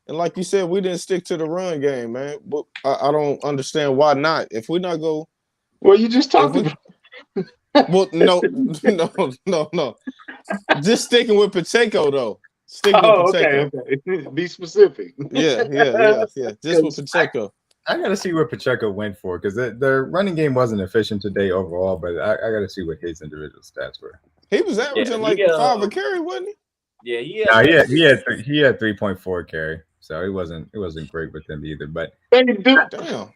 And like you said, we didn't stick to the run game, man. But I don't understand why not. If we're not go, Well, you just talked about. well, no. Just sticking with Pacheco though. Sticking with Pacheco. Okay. Be specific. Yeah. Just with Pacheco. I got to see what Pacheco went for because their running game wasn't efficient today overall, but I got to see what his individual stats were. He was averaging 5 a carry, wasn't he? Yeah, he had 3.4 carry, so it wasn't great with him either. But Damn.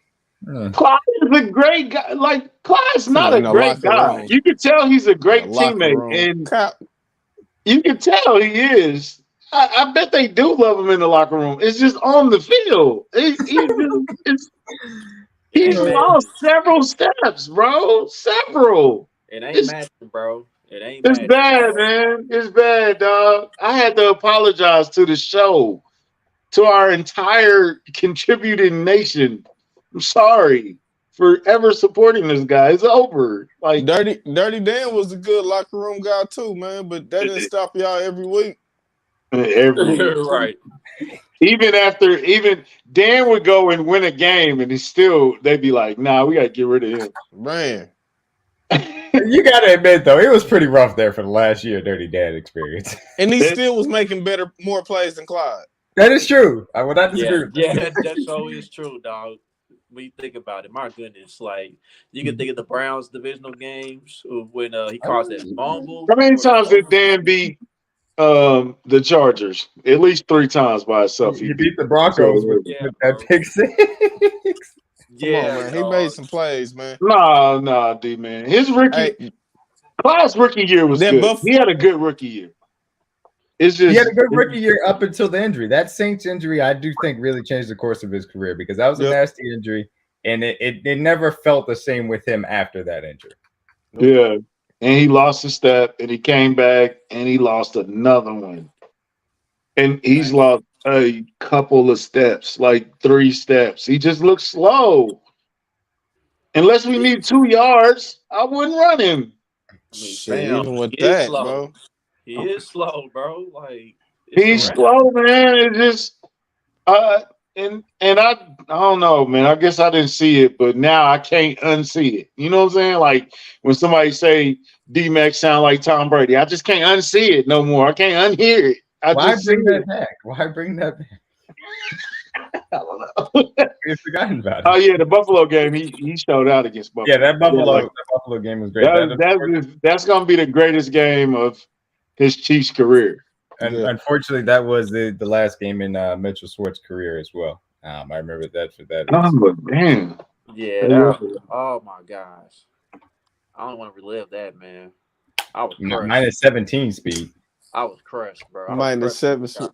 Clyde is a great guy. Like Clyde's not a great guy. You can tell he's a great teammate, and you can tell he is. I bet they do love him in the locker room. It's just on the field. He's lost several steps, bro. Several. It ain't matching, bro. It's bad, man. It's bad, dog. I had to apologize to the show, to our entire contributing nation. I'm sorry for ever supporting this guy. It's over. Like Dirty Dan was a good locker room guy too, man. But that didn't stop y'all every week. Right. Even Dan would go and win a game, and they'd be like, "Nah, we gotta get rid of him." Man, you gotta admit though, it was pretty rough there for the last year Dirty Dan experience, and he still was making more plays than Clyde. That is true. I would not disagree. Yeah, that's always true, dog. When you think about it, my goodness, like you can think of the Browns divisional games when he caused that fumble. How many times did Dan beat the Chargers? At least 3 times by himself. He beat the Broncos with that pick 6. Yeah, man. He made some plays, man. Nah, D man. His Clyde's rookie year was good. He had a good rookie year. It's just he had a good rookie year up until the injury. That Saints injury, I do think, really changed the course of his career because that was a nasty injury, and it never felt the same with him after that injury. Yeah. And he lost a step, and he came back, and he lost another one. And he's lost a couple of steps, like 3 steps. He just looks slow. Unless we need 2 yards, I wouldn't run him. Even with that, bro. He is slow, bro. Like he's slow, man. It just and I don't know, man. I guess I didn't see it, but now I can't unsee it. You know what I'm saying? Like when somebody say D-Mac sound like Tom Brady, I just can't unsee it no more. I can't unhear it. Why bring that back? I don't know. We've forgotten about it. Oh yeah, the Buffalo game. He showed out against Buffalo. Yeah, that Buffalo game was great. That's gonna be the greatest game of his Chiefs career. And unfortunately, that was the last game in Mitchell Schwartz's career as well. I remember that for that. Oh, damn. Yeah. Oh, my gosh. I don't want to relive that, man. I was crushed. Minus 17 speed. I was crushed, bro. Minus 7 speed.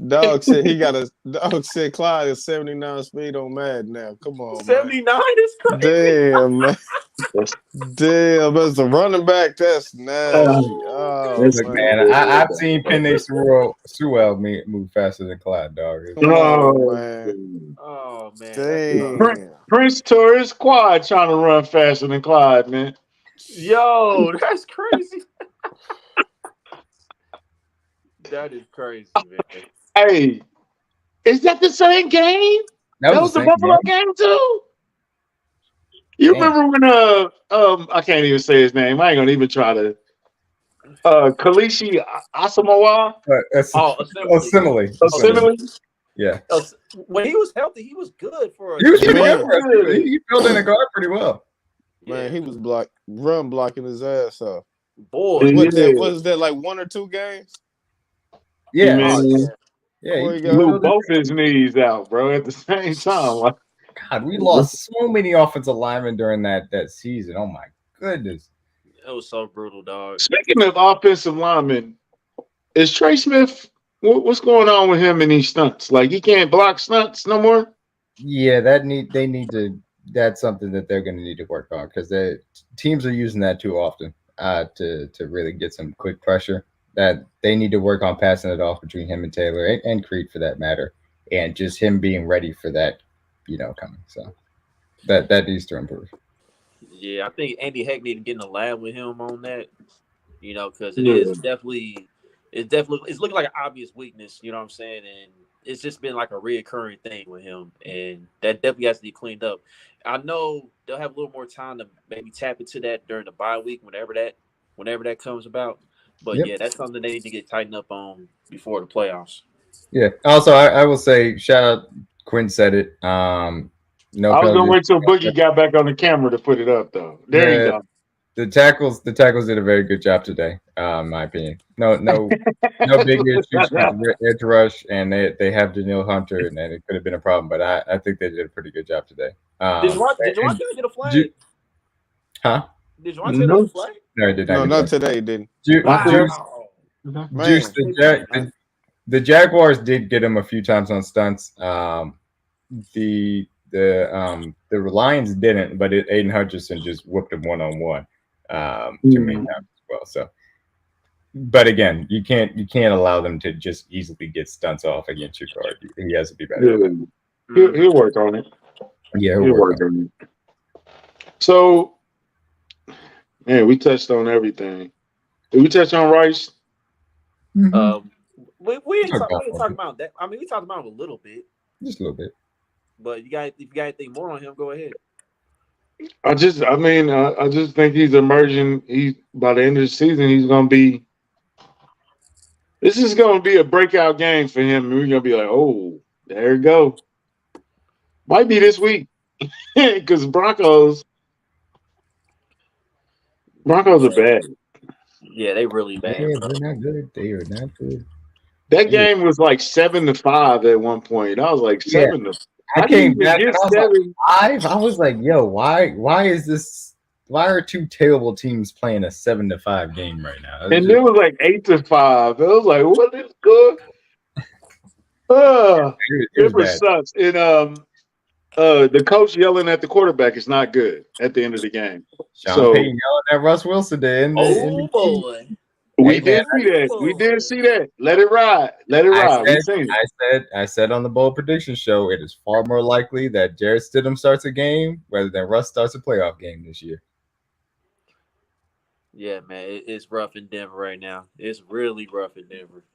Dog said Clyde is 79 speed on Madden now. Come on, 79 is crazy. Damn, man. Damn, as a running back, that's nasty. Man, I've seen Penny Sewell move faster than Clyde, dog. Man. Oh, man. Damn. Prince tore his quad trying to run faster than Clyde, man. Yo, that's crazy. That is crazy, man. Hey, Is that the same game? That was the Buffalo game too. You remember when I can't even say his name. I ain't gonna even try to. Kalishi Asamoah. Assembly. Yeah. When he was healthy, he was good for. He was pretty good. He filled in a guard pretty well. Man, he was run blocking his ass off. Boy, was that like 1 or 2 games? Yeah, man. Yeah, he blew both his knees out, bro, at the same time. God, we lost so many offensive linemen during that season. Oh my goodness, it was so brutal, dog. Speaking of offensive linemen, is Trey Smith? What's going on with him and these stunts? Like he can't block stunts no more. Yeah, they need to. That's something that they're going to need to work on because the teams are using that too often to really get some quick pressure. That they need to work on passing it off between him and Taylor and Creed for that matter, and just him being ready for that, coming. So that needs to improve. Yeah, I think Andy Heck need to get in the lab with him on that, because it's looking like an obvious weakness, you know what I'm saying? And it's just been like a reoccurring thing with him, and that definitely has to be cleaned up. I know they'll have a little more time to maybe tap into that during the bye week, whenever that comes about. But yeah, that's something they need to get tightened up on before the playoffs. Yeah. Also, I will say, shout out, Quinn said it. No, I was gonna wait till Boogie got back on the camera to put it up, though. There you go. The tackles did a very good job today, in my opinion. No big issues with the edge rush, and they have Daniil Hunter, and it could have been a problem, but I think they did a pretty good job today. Did you watch get a flag? Huh? Did you watch it on the flag? No, I did not. No, not today, he didn't. Juice, the Jaguars did get him a few times on stunts. The Lions didn't, but Aiden Hutchinson just whooped him 1-on-1 too many times as well. So, but again, you can't allow them to just easily get stunts off against your guard. He has to be better. He'll work on it. Yeah, he'll work on it. So, man, we touched on everything. Did we touch on Rice? Mm-hmm. We ain't talking about that. I mean, we talked about him a little bit, just a little bit. But if you got anything more on him, go ahead. I just think he's emerging. By the end of the season, he's gonna be. This is gonna be a breakout game for him. And we're gonna be like, oh, there you go. Might be this week because Broncos are bad. Yeah, they really bad. Yeah, they're not good. They are not good. That game was like 7-5 at one point. I was like 7-5. I came back and I was like 5. I was like, yo, why is this? Why are two terrible teams playing a 7-5 game right now? And it was like 8-5. I was like, what is good? It sucks. And the coach yelling at the quarterback is not good at the end of the game. Sean Payton yelling at Russ Wilson did. Boy. We did see that. Let it ride. I said on the Bold Prediction Show, it is far more likely that Jarrett Stidham starts a game rather than Russ starts a playoff game this year. Yeah, man, it's rough in Denver right now. It's really rough in Denver.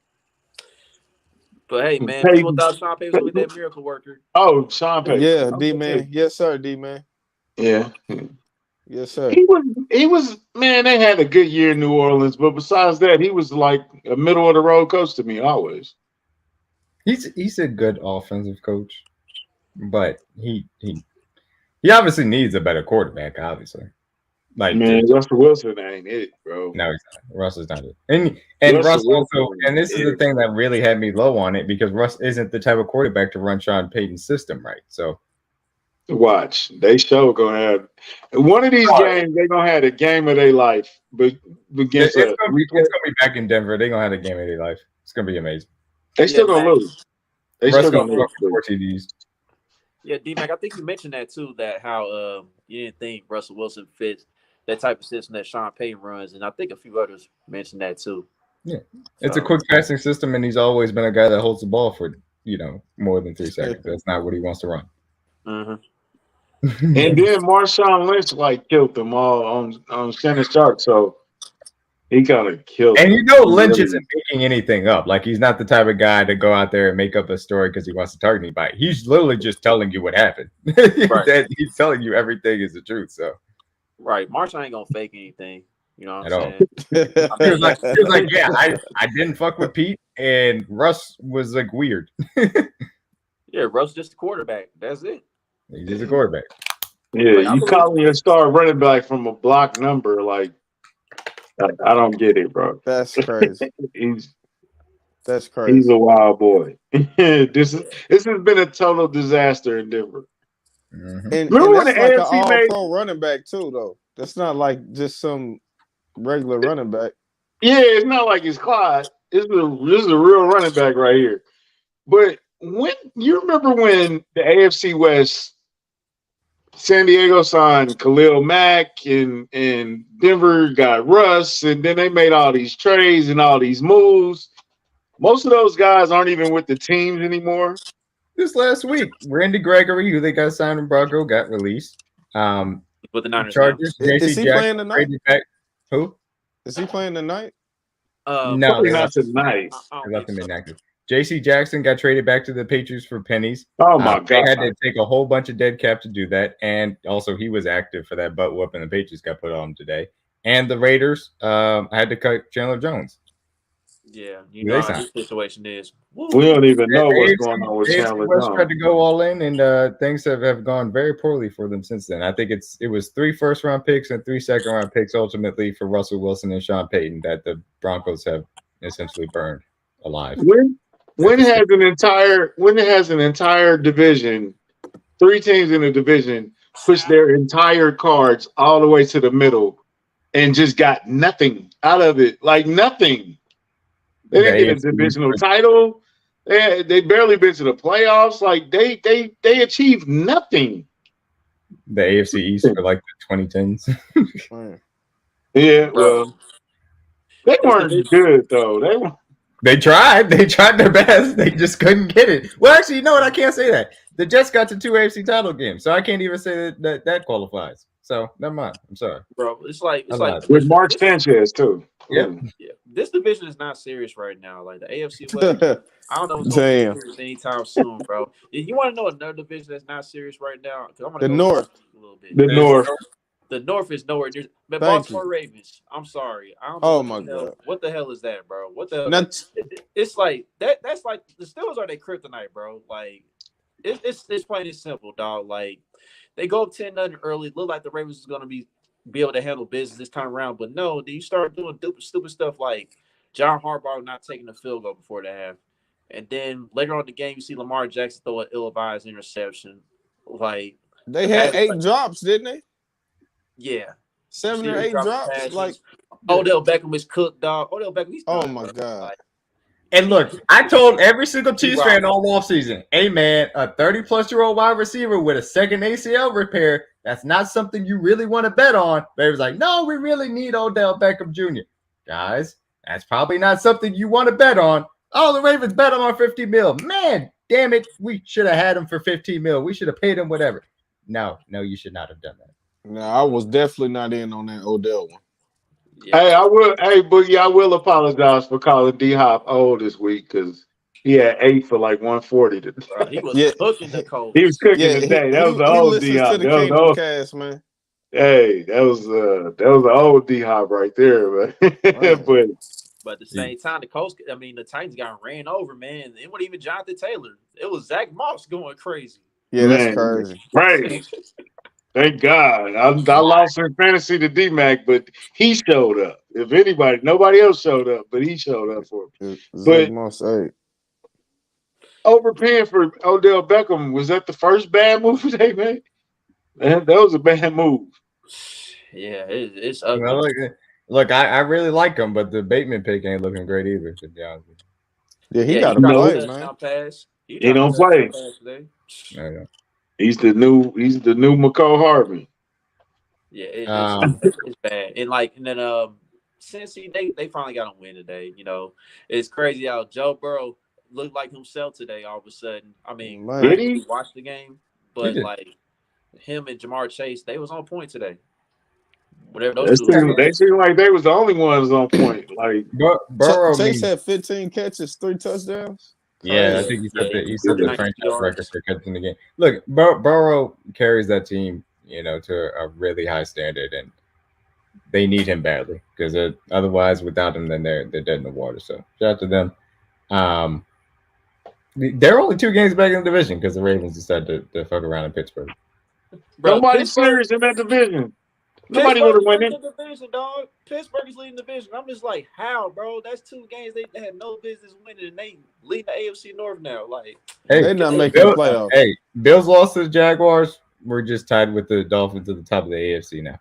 But hey, man, people thought Sean Payton was that miracle worker. Oh, Sean Payton. Yeah, D-man. Yes, sir, D-man. Yeah. Yes, sir. He was man, they had a good year in New Orleans, but besides that, he was like a middle of the road coach to me always. He's a good offensive coach, but he obviously needs a better quarterback, obviously. Like man, Russell Wilson ain't it, bro. No, he's not. Russ is not it. And Russ also, and this is the thing that really had me low on it because Russ isn't the type of quarterback to run Sean Payton's system right. So watch, they show gonna have one of these games. They're gonna have a game of their life, but against it's gonna be back in Denver. They're gonna have a game of their life. It's gonna be amazing. They still gonna lose. They still gonna lose 4 TDs. Yeah, D-Mac, I think you mentioned that too. That how you didn't think Russell Wilson fits that type of system that Sean Payton runs, and I think a few others mentioned that too. Yeah, it's a quick passing system, and he's always been a guy that holds the ball for more than 3 seconds. That's not what he wants to run. Mm-hmm. And then Marshawn Lynch killed them all on Shannon Sharp. So He kind of killed And him. you know, Lynch isn't making anything up. Like, he's not the type of guy to go out there and make up a story because he wants to target anybody. He's literally just telling you what happened. That he's telling you everything is the truth. So, Right, Marshall ain't gonna fake anything. You know what at I'm all. saying? He was like, yeah, I didn't fuck with Pete, and Russ was like weird. Yeah, Russ just the quarterback. That's it. He's just a quarterback. Yeah, Like, I you believe- calling your star running back from a block number, like, I don't get it, bro. That's crazy. He's That's crazy. a wild boy. This has been a total disaster in Denver. Mhm. And Remember when that's the like an AFC made? all-pro running back too, though. That's not like just some regular running back. Yeah, it's not like it's Clyde. This is a real running back right here. But when you remember when the AFC West, San Diego signed Khalil Mack and Denver got Russ, and then they made all these trades and all these moves. Most of those guys aren't even with the teams anymore. This last week, Randy Gregory, who they got signed from Bronco, got released. with the Niners. Chargers, Is JC he Jackson playing tonight? traded back. Who? Is he playing tonight? Now. No, Probably they not left, tonight. they left him inactive. JC Jackson got traded back to the Patriots for pennies. Oh my They god! had to take a whole bunch of dead cap to do that, and also he was active for that butt whooping the Patriots got put on him today. And the Raiders had to cut Chandler Jones. Yeah, you Who know they how signed? this situation is. Woo. We don't even know what's AFC going on with AFC Chandler West tried Jones. to go all in, and things have gone very poorly for them since then. I think it was 3 first-round picks and 3 second-round picks ultimately for Russell Wilson and Sean Payton that the Broncos have essentially burned alive. When it has an entire division, 3 teams in a division push their entire cards all the way to the middle and just got nothing out of it, like nothing. They didn't get a divisional title. They barely been to the playoffs. Like they achieved nothing. The AFC East for like the 2010s. Man. Yeah, Bro. well, they weren't good though. They tried their best. They just couldn't get it. Well, actually, you know what? I can't say that. The Jets got to 2 AFC title games, so I can't even say that qualifies. So never mind. I'm sorry. Bro, it's like With Mark Sanchez too. Yep. Yeah, this division is not serious right now. Like the AFC West, I don't know what's going to Damn. be serious anytime soon, bro. If you want to know another division that's not serious right now, because I'm going to The go North. a little bit. The North. The North is nowhere near. But Thank Baltimore Ravens. I'm sorry. I don't Oh, know my God. What the hell is that, bro? What the hell? Now, It's like that. That's like the Steelers are their kryptonite, bro. Like it's plain and simple, dog. Like they go up 10-0 early. Look like the Ravens is going to be able to handle business this time around. But no, you start doing stupid stuff like John Harbaugh not taking the field goal before the half, and then later on in the game you see Lamar Jackson throw an ill-advised interception. Like they had 8 drops, didn't they? yeah. 7 or 8 drops. Passes. Like Odell Beckham is cooked, dog. Odell Beckham, he's Oh, done, my bro. God. Like, And look, I told every single Chiefs Right. fan all offseason, hey man, a 30-plus-year-old wide receiver with a second ACL repair, that's not something you really want to bet on. They was like, no, we really need Odell Beckham Jr. Guys, that's probably not something you want to bet on. Oh, the Ravens bet him on $50 million. Man, damn it, we should have had him for $15 million. We should have paid him whatever. No, you should not have done that. no, I was definitely not in on that Odell one. yeah. Hey, Boogie, I will apologize for calling D Hop old this week because he had 8 for like 140. Bro, he was Yeah. cooking the Colts. He was cooking Yeah, today. That was the he old listens D Hop. to the That was the Kingdom old. Cast, man. Hey, that was the old D Hop right there, but Right. But at the same time, the Titans got ran over, man. It wasn't even Jonathan Taylor. It was Zach Moss going crazy. Yeah, that's Man. crazy. right. Thank God. I lost in fantasy to D-Mac, but he showed up. If anybody, nobody else showed up, but he showed up for me. Zach Moss 8. Overpaying for Odell Beckham, was that the first bad move they made? Man, that was a bad move. Yeah, it's ugly. Well, look, I really like him, but the Bateman pick ain't looking great either, to be honest with Yeah, he Yeah, got to dropped play, a man. touchdown pass. He don't play. Today. you. I know. He's the new McCall Harvey. Yeah, Um, it's bad. And then Cincy, they finally got him win today. You know, it's crazy how Joe Burrow looked like himself today. All of a sudden, I mean, Man. I didn't really watch the game, but did. like him and Jamar Chase, they was on point today. Whatever those two. They seem like they was the only ones on point. Like Burrow Chase needs. had 15 catches, 3 touchdowns. Yeah, I Crazy. think he Yeah, set the 90 franchise yards. record for catching the game. Look, Burrow carries that team, to a really high standard, and they need him badly because otherwise, without him, then they're dead in the water. So shout out to them. They're only 2 games back in the division because the Ravens decided to fuck around in Pittsburgh. Bro, nobody's serious in that division. Nobody Pittsburgh would have is won leading it. the division, dog. Pittsburgh is leading the division. I'm just like, how, bro? That's 2 games they had no business winning, and they lead the AFC North now. Like, Hey, They're not making the playoffs. Hey, Bills lost to the Jaguars. We're just tied with the Dolphins at the top of the AFC now.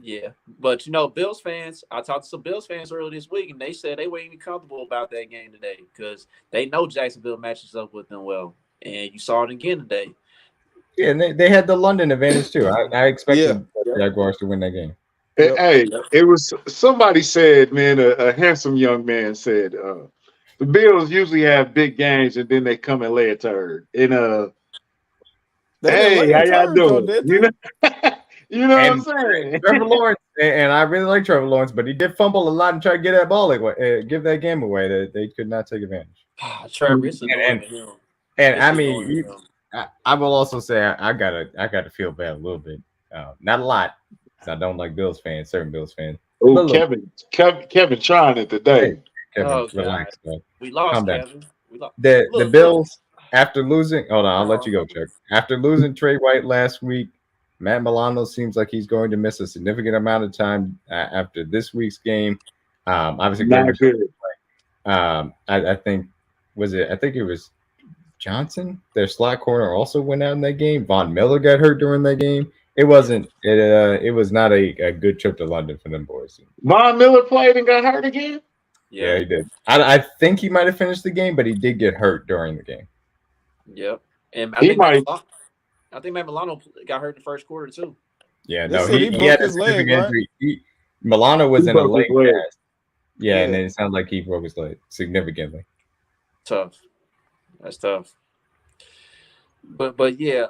yeah, but Bills fans. I talked to some Bills fans earlier this week, and they said they weren't even comfortable about that game today because they know Jacksonville matches up with them well, and you saw it again today. Yeah, and they had the London advantage too. I expected the Jaguars to win that game. Hey, it was somebody said, man, a handsome young man said, the Bills usually have big games and then they come and lay a turd. And hey, how y'all doing? You know what I'm saying? Trevor Lawrence, and I really like Trevor Lawrence, but he did fumble a lot and try to get that ball away, give that game away. That they could not take advantage. Trevor, it's annoying him. And I mean, I will also say I gotta feel bad a little bit, not a lot, because I don't like Bills fans, certain Bills fans. Oh, Kevin trying it today. Hey, Kevin, relax, man. We lost, Calm down. Kevin. We lost. The Bills, after losing, hold on, I'll let you go, Chuck. After losing Trey White last week, Matt Milano seems like he's going to miss a significant amount of time after this week's game. Obviously, not good. I think it was Johnson, their slot corner, also went out in that game. Von Miller got hurt during that game. It was not a good trip to London for them boys. Von Miller played and got hurt again? Yeah, he did. I think he might have finished the game, but he did get hurt during the game. Yep. And I think Matt Milano got hurt in the first quarter too. Yeah, no, he had a significant injury. Milano was in a leg cast. Yeah, and then it sounded like he broke his leg significantly. Tough. That's tough. But yeah,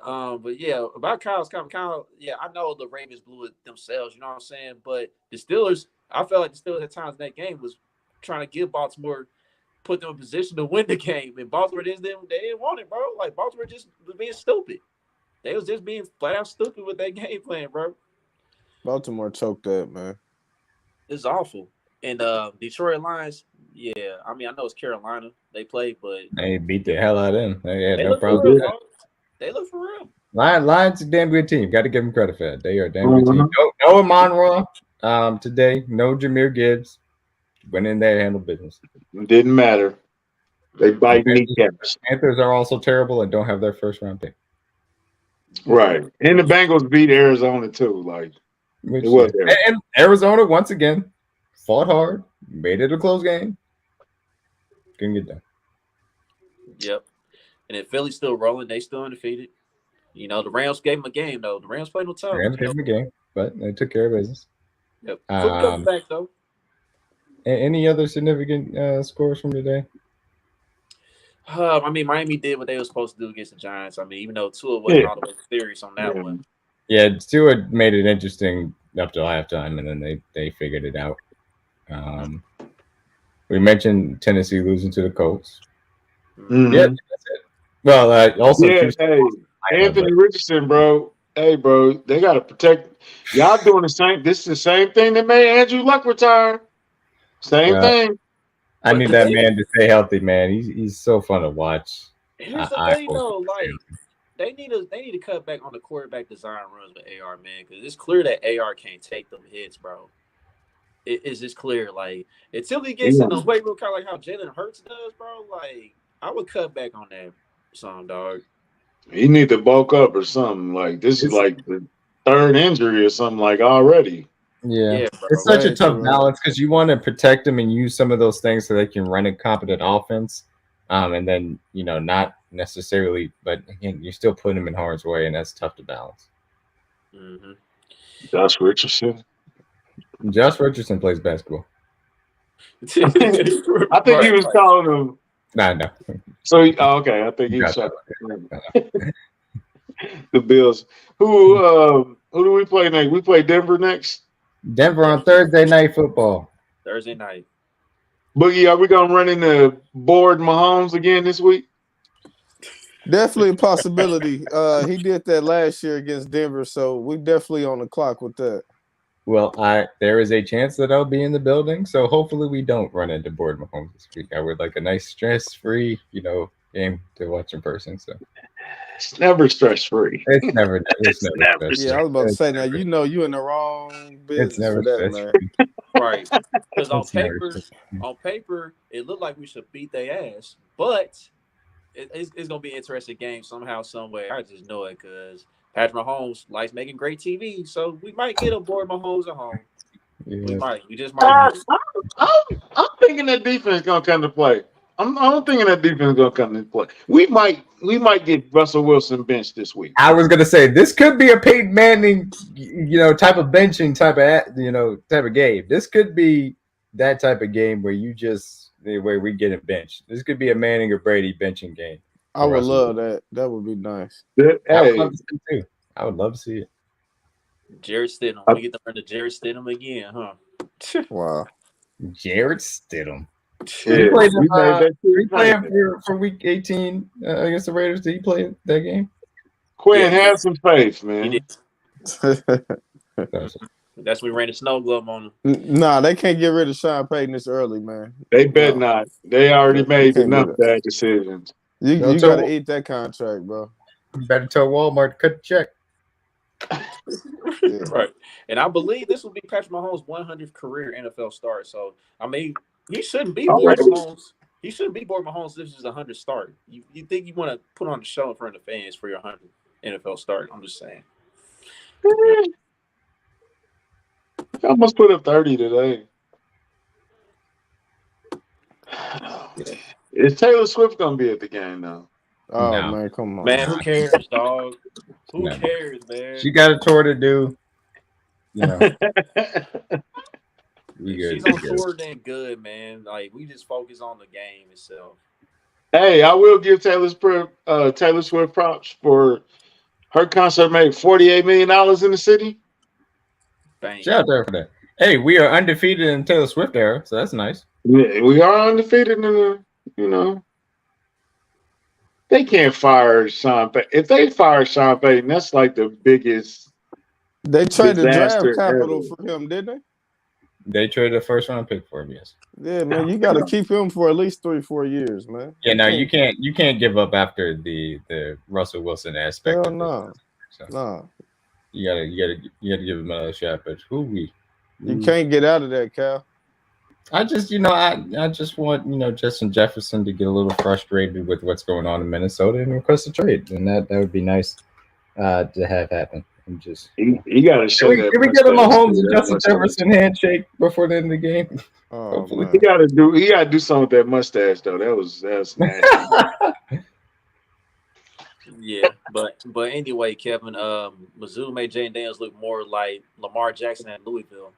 about Kyle, yeah, I know the Ravens blew it themselves, you know what I'm saying? But the Steelers, I felt like the Steelers at times in that game was trying to give Baltimore, put them in position to win the game. And Baltimore they didn't want it, bro. Like Baltimore just was being stupid. They was just being flat out stupid with that game plan, bro. Baltimore choked that, man. It's awful. And Detroit Lions, yeah, I mean, I know it's Carolina they played, but they beat the hell out of them. They had no problem real, with that. They look for real. Lions a damn good team. Got to give them credit for that. They are a damn good team. No Amon Ra today. No Jahmyr Gibbs. Went in there and handled business. Didn't matter. They bite kneecaps. Panthers are also terrible and don't have their first round pick. Right. And the Bengals beat Arizona too. Like it was there. And Arizona once again fought hard, made it a close game. Couldn't get done. Yep. And then Philly's still rolling. They still undefeated. You know, the Rams gave them a game though. The Rams played no tough. Rams gave them a game, but they took care of business. Yep. Coming back though. Any other significant scores from today? I mean, Miami did what they were supposed to do against the Giants. I mean, even though Tua wasn't all the way serious on that one. Yeah, Tua made it interesting up till halftime, and then they figured it out. We mentioned Tennessee losing to the Colts. Mm-hmm. Yeah, that's it. Well, also Anthony Richardson, bro. Hey, bro, they got to protect. Y'all doing the same. This is the same thing that made Andrew Luck retire. Same thing. I need that man to stay healthy, man. He's so fun to watch. Here's the thing, though. Like, they need to cut back on the quarterback design runs with AR, man, because it's clear that AR can't take them hits, bro. It's just clear. Like, until he gets in the weight room, kind of like how Jalen Hurts does, bro. Like, I would cut back on that, some dog. He need to bulk up or something. Like this is like the third injury or something like already. Yeah, it's such a tough balance because you want to protect them and use some of those things so they can run a competent offense, and then not necessarily, but again, you're still putting them in harm's way, and that's tough to balance. Mm-hmm. Josh Richardson. Josh Richardson plays basketball. I think he was calling him. No. So okay, I think he shot. The Bills. Who do we play next? We play Denver next. Denver on Thursday Night Football. Thursday night. Boogie, are we gonna run into board Mahomes again this week? Definitely a possibility. He did that last year against Denver, so we definitely on the clock with that. Well, there is a chance that I'll be in the building, so hopefully we don't run into board Mahomes this week. I would like a nice stress-free, game to watch in person. So It's never stress-free. it's never never stress. Yeah, I was about to say now. You in the wrong business for that, man. Right. Because on It's never paper, it looked like we should beat their ass, but it's going to be an interesting game somehow, some way. I just know it because Patrick Mahomes likes making great TV, so we might get aboard Mahomes at home. Yeah. We might. We just might. I'm thinking that defense is gonna come to play. I'm thinking that defense is gonna come to play. We might get Russell Wilson benched this week. I was gonna say this could be a Peyton Manning, type of benching type of game. This could be that type of game where where we get him benched. This could be a Manning or Brady benching game. I would love that. That would be nice. I would love to see it. Jared Stidham. We get to run to Jared Stidham again, huh? Wow. Jared Stidham. Yeah, We play him for week 18 against the Raiders. Did he play that game? Quinn, have some faith, man. That's when we ran the snow glove on him. Nah, they can't get rid of Sean Payton this early, man. They bet not. They already made enough bad decisions. You got to eat that contract, bro. You better tell Walmart to cut the check. Yeah. Right. And I believe this will be Patrick Mahomes' 100th career NFL start. So, I mean, he shouldn't be bored Mahomes. He shouldn't be bored Mahomes. This is 100 start. You think you want to put on the show in front of the fans for your 100th NFL start? I'm just saying. I almost put up 30 today. Is Taylor Swift gonna be at the game though? Oh No. man, come on. Man, who cares, dog? Who cares, man? She got a tour to do. We good. She's on tour, then good, man. Like we just focus on the game itself. Hey, I will give Taylor Swift props for her concert made $48 million in the city. Bang. Shout out there for that. Hey, we are undefeated in Taylor Swift era, so that's nice. Yeah, we are undefeated in they can't fire Sean Payton. If they fire Sean Payton, that's like the biggest. They traded draft disaster capital ever. for him, didn't They traded a first round pick for him, yes. they? Yeah, man, you got to keep him for at least 3-4 years, man. Yeah, no, you can't give up after the Russell Wilson aspect. Hell no. So No. you gotta give him another shot, but You can't get out of that, Cal. I just I just want Justin Jefferson to get a little frustrated with what's going on in Minnesota and request a trade, and that would be nice to have happen. And just you got to show that. Can we get a Mahomes and Justin Jefferson handshake before the end of the game? Oh, Hopefully. man. He got to do something with that mustache though. That's nasty. Yeah, but anyway, Kevin, Mizzou made Jane Daniels look more like Lamar Jackson at Louisville.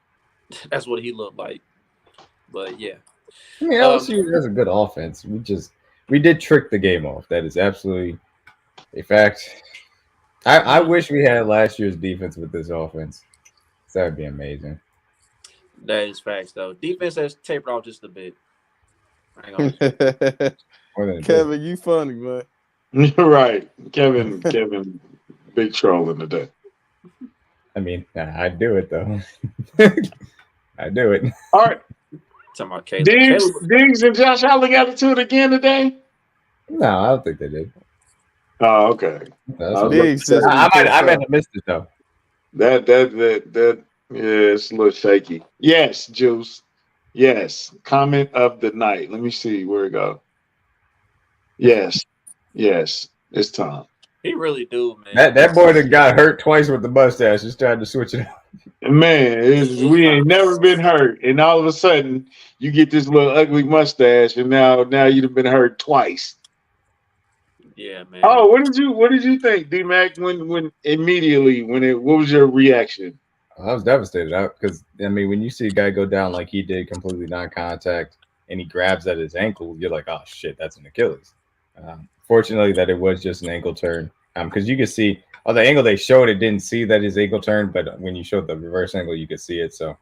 That's what he looked like. But yeah, I mean, LSU has a good offense. We did trick the game off. That is absolutely a fact. I wish we had last year's defense with this offense. That would be amazing. that is facts though. Defense has tapered off just a bit. Hang on. More than a bit. Kevin, you funny, man. Right, Kevin, big troll in the day. I mean, I'd do it though. I'd do it. All right, Talking about Caleb. Diggs and Josh Allen got into it again today. No, I don't think they did. Oh, okay. Diggs said I might have missed it though. That yeah, it's a little shaky. Yes, Juice. Yes. Comment of the night. Let me see where it go. Yes, it's time. He really do, man. That boy that got hurt twice with the mustache. Just tried to switch it up. Man, we ain't never been hurt, and all of a sudden you get this little ugly mustache, and now you've been hurt twice. Yeah, man. Oh, what did you think, D-Mac? When what was your reaction? I was devastated because when you see a guy go down like he did, completely non-contact, and he grabs at his ankle, you're like, oh shit, that's an Achilles. Fortunately, that it was just an ankle turn. Because you can see on the angle they showed, it didn't see that his ankle turned, but when you showed the reverse angle, you could see it. So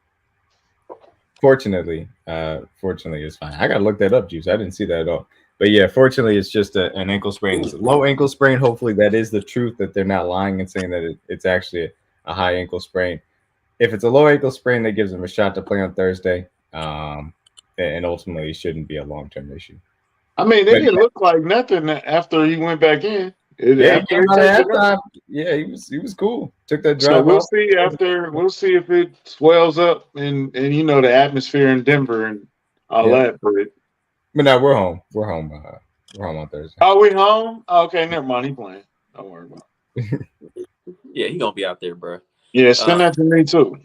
fortunately, it's fine. I gotta look that up, Juice. I didn't see that at all. But yeah, fortunately, it's just an ankle sprain. It's a low ankle sprain. Hopefully, that is the truth, that they're not lying and saying that it's actually a high ankle sprain. If it's a low ankle sprain, that gives him a shot to play on Thursday. And ultimately, it shouldn't be a long-term issue. I mean, they didn't look like nothing after he went back in. He came out at halftime. Yeah, he was cool. Took that drive. So we'll see after. We'll see if it swells up and the atmosphere in Denver and all that. But no, we're home. We're home. We're home on Thursday. Oh, we home? Okay, never mind. He playing. Don't worry about it. Yeah, he gonna be out there, bro. Yeah, send that to me too.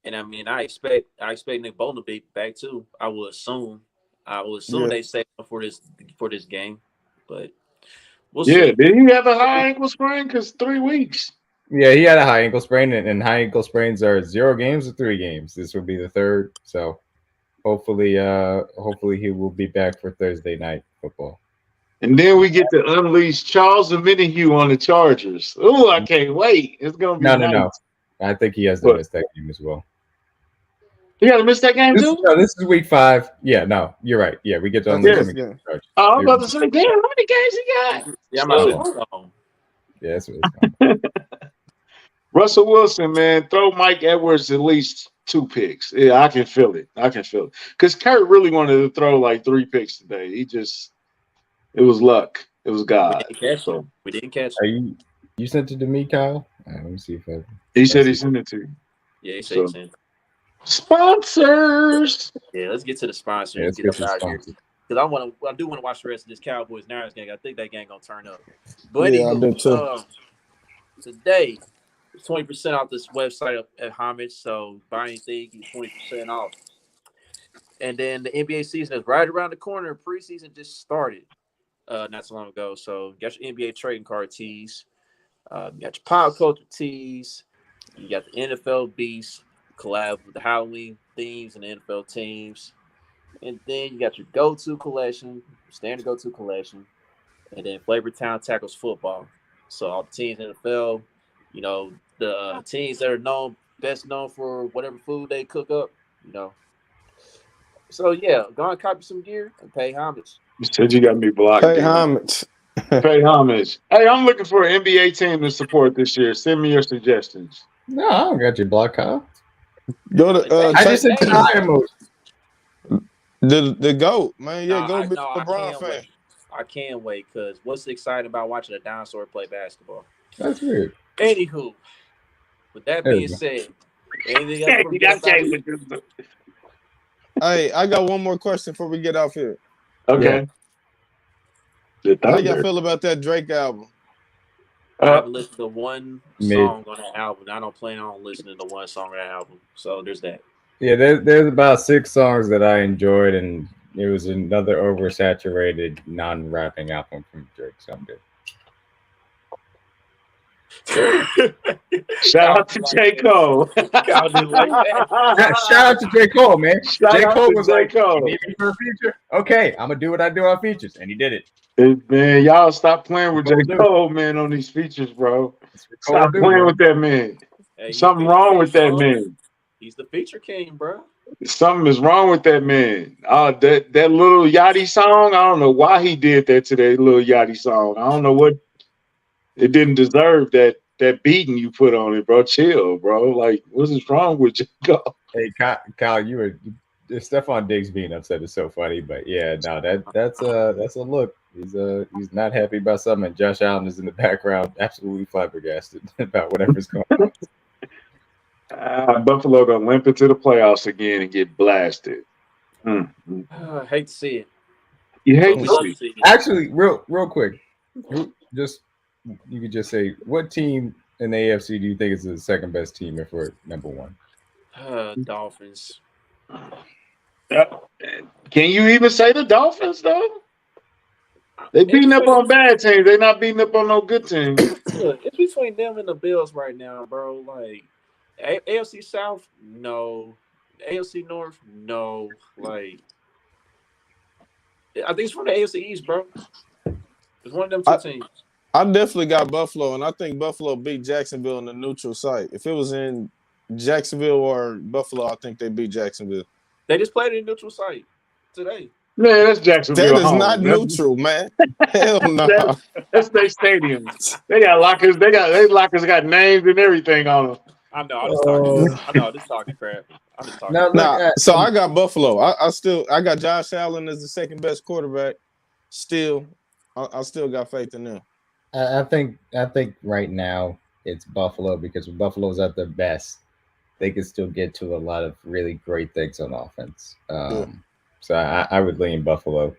And I mean, I expect Nick Bolton to be back too. I will assume they say for this game, but we'll see. Did he have a high ankle sprain? Because 3 weeks. Yeah, he had a high ankle sprain, and high ankle sprains are 0 games or 3 games. This will be the 3rd, so hopefully he will be back for Thursday night football. And then we get to unleash Charles Omenihu on the Chargers. Oh, I can't wait! It's gonna be no. I think he has to miss that game as well. You got to miss that game too? No, this is week 5. Yeah, no, you're right. Yeah, we get to unleash him. I'm about to say, damn, how many games he got? Yeah, I'm hold on. Yeah, that's what it's fine. Russell Wilson, man, throw Mike Edwards at least 2 picks. Yeah, I can feel it. Because Kurt really wanted to throw like 3 picks today. It was luck. It was God. We didn't catch him. You sent it to me, Kyle? Let me see if he said he sent it to you. Yeah, he said he sent it. Sponsors. Yeah, let's get to the sponsors. Yeah, let's get up out here. Because I do want to watch the rest of this Cowboys Niners game. I think that game gonna turn up. But I do too. Today, 20% off this website at Homage. So buy anything, get 20% off. And then the NBA season is right around the corner. Preseason just started not so long ago. So you got your NBA trading card tees. You got your pop culture tees. You got the NFL Beast collab with the Halloween themes and the NFL teams. And then you got your go-to collection, standard go-to collection. And then Flavor Town tackles football. So all the teams in the NFL, the teams that are best known for whatever food they cook up, So yeah, go and copy some gear and pay homage. You said you got me blocked. Pay homage. Pay homage. Hey, I'm looking for an NBA team to support this year. Send me your suggestions. No, I don't got your block, Kyle. Go to I just said high emoji. The GOAT, man. Yeah, go be a LeBron fan. I can't wait because what's exciting about watching a dinosaur play basketball? That's weird. Anywho, with that being said, anything else? Hey, I got one more question before we get off here. Okay. Yeah. How y'all feel about that Drake album? I've listened to one song on that album. I don't plan on listening to one song on that album. So there's that. Yeah, there's about 6 songs that I enjoyed, and it was another oversaturated, non-rapping album from Drake. So I'm good. Shout out to J. Cole. Shout out to J. Cole, man. J. Cole was like, Cole. You need me for a feature? Okay, I'm going to do what I do on features. And he did it. Man, y'all stop playing with J. Cole, man, on these features, bro. Stop playing with that man. Hey, something wrong with that man. He's the feature king, bro. Something is wrong with that man. That little Yachty song, I don't know why he did that to that little Yachty song. I don't know what. It didn't deserve that beating you put on it, bro. Chill, bro. Like, what's wrong with you? Hey, Kyle, you were Stephon Diggs being upset is so funny, but yeah, no, that's a look. He's not happy about something, and Josh Allen is in the background, absolutely flabbergasted about whatever's going on. Buffalo gonna limp into the playoffs again and get blasted. I hate to see it. You hate to see it. Actually, real quick, you could just say, what team in the AFC do you think is the second best team if we're number 1? Dolphins. Can you even say the Dolphins though? They beating up on bad teams. They're not beating up on no good teams. It's between them and the Bills right now, bro. Like AFC South, no. AFC North, no. Like I think it's from the AFC East, bro. It's one of them 2 teams. I definitely got Buffalo, and I think Buffalo beat Jacksonville in the neutral site. If it was in Jacksonville or Buffalo, I think they beat Jacksonville. They just played in neutral site today. Man, that's Jacksonville That is home. not neutral, man. Hell no. That's their stadium. They got lockers. They lockers got names and everything on them. I know. I'm just talking. I know. Just talking crap. I'm just talking. Now, look, Nah, so I got Buffalo. I got Josh Allen as the second best quarterback. Still, I still got faith in them. I think right now it's Buffalo because when Buffalo's at their best, they can still get to a lot of really great things on offense. So I would lean Buffalo.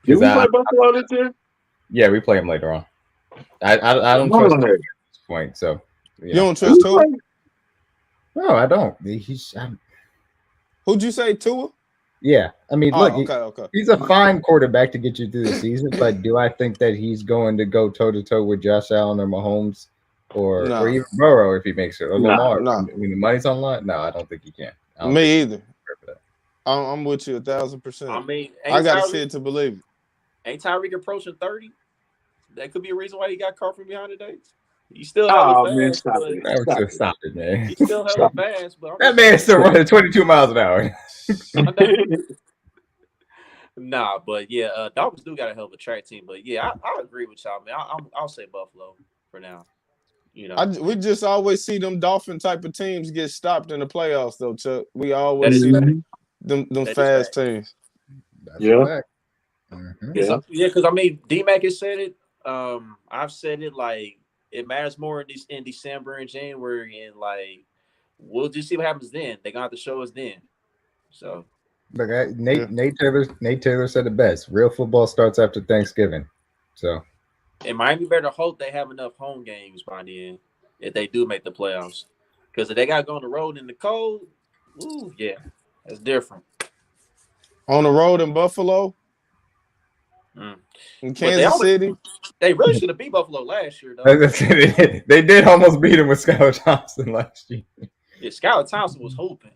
Did we play Buffalo this year? Yeah, we play him later on. I don't trust him at this point. So you don't trust Tua? No, I don't. Who'd you say, Tua? Yeah, I mean, look, okay. He's a fine quarterback to get you through the season, but do I think that he's going to go toe to toe with Josh Allen or Mahomes or even Burrow if he makes it or Lamar? When the money's on line, no, I don't think he can. Me either. I'm with you 1,000%. I mean, I gotta see it to believe it. Ain't Tyreek approaching 30? That could be a reason why he got caught from behind the dates. He still hella fast. Stop it, man. He's still hella fast, but that man's still running 22 miles an hour. Nah, but yeah, Dolphins do got a hell of a track team. But yeah, I agree with y'all, man. I'll say Buffalo for now. You know, we just always see them Dolphin type of teams get stopped in the playoffs, though, Chuck. We always see them fast teams. Yeah. Yeah, because I mean, D-Mac has said it. I've said it. Like, it matters more in December and January, and like we'll just see what happens then. They're gonna have to show us then. So, look, Nate Taylor said it best. Real football starts after Thanksgiving. So, and Miami better hope they have enough home games by then if they do make the playoffs. Because if they got to go on the road in the cold, ooh, yeah, that's different. On the road in Buffalo. In Kansas City. They really should have beat Buffalo last year, though. They did almost beat him with Skylar Thompson last year. Yeah, Skylar Thompson was hooping.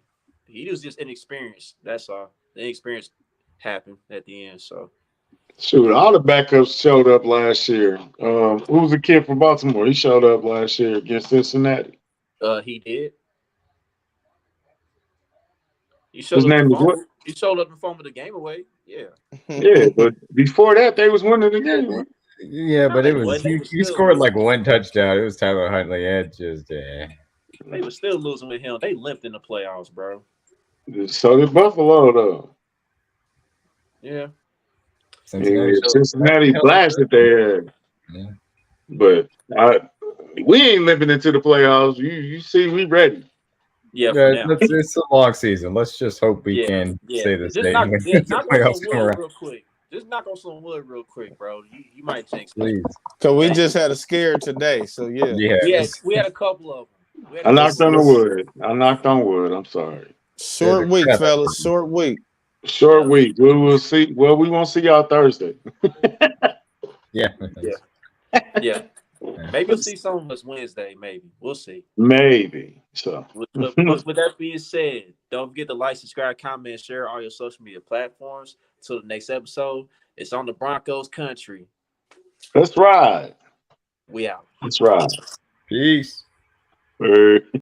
He was just inexperienced. That's all. The inexperience happened at the end. So, shoot, all the backups showed up last year. Who was the kid from Baltimore? He showed up last year against Cincinnati. He did. He showed His up name is what? He showed up and fumbled the game away. Yeah. Yeah, but before that, they was winning the game. Yeah, but it was he scored like one touchdown. It was Tyler Huntley. They were still losing with him. They limped in the playoffs, bro. So did Buffalo, though. Yeah. Cincinnati blasted their head. Yeah. But we ain't limping into the playoffs. You see, we ready. Yeah, it's a long season. Let's just hope we can say this. Just knock on some wood real quick. Just knock on some wood real quick, bro. You might jinx it. Please. Because we just had a scare today, so yeah. We had a couple of them. I knocked on the wood. I'm sorry. Short week, fellas. Short week. Short week. We will see. Well, we won't see y'all Thursday. Yeah. Maybe we'll see some of us Wednesday. Maybe we'll see. Maybe. So, with that being said, don't forget to like, subscribe, comment, share all your social media platforms. Till the next episode, it's on the Broncos country. Let's ride. We out. Let's ride. Peace.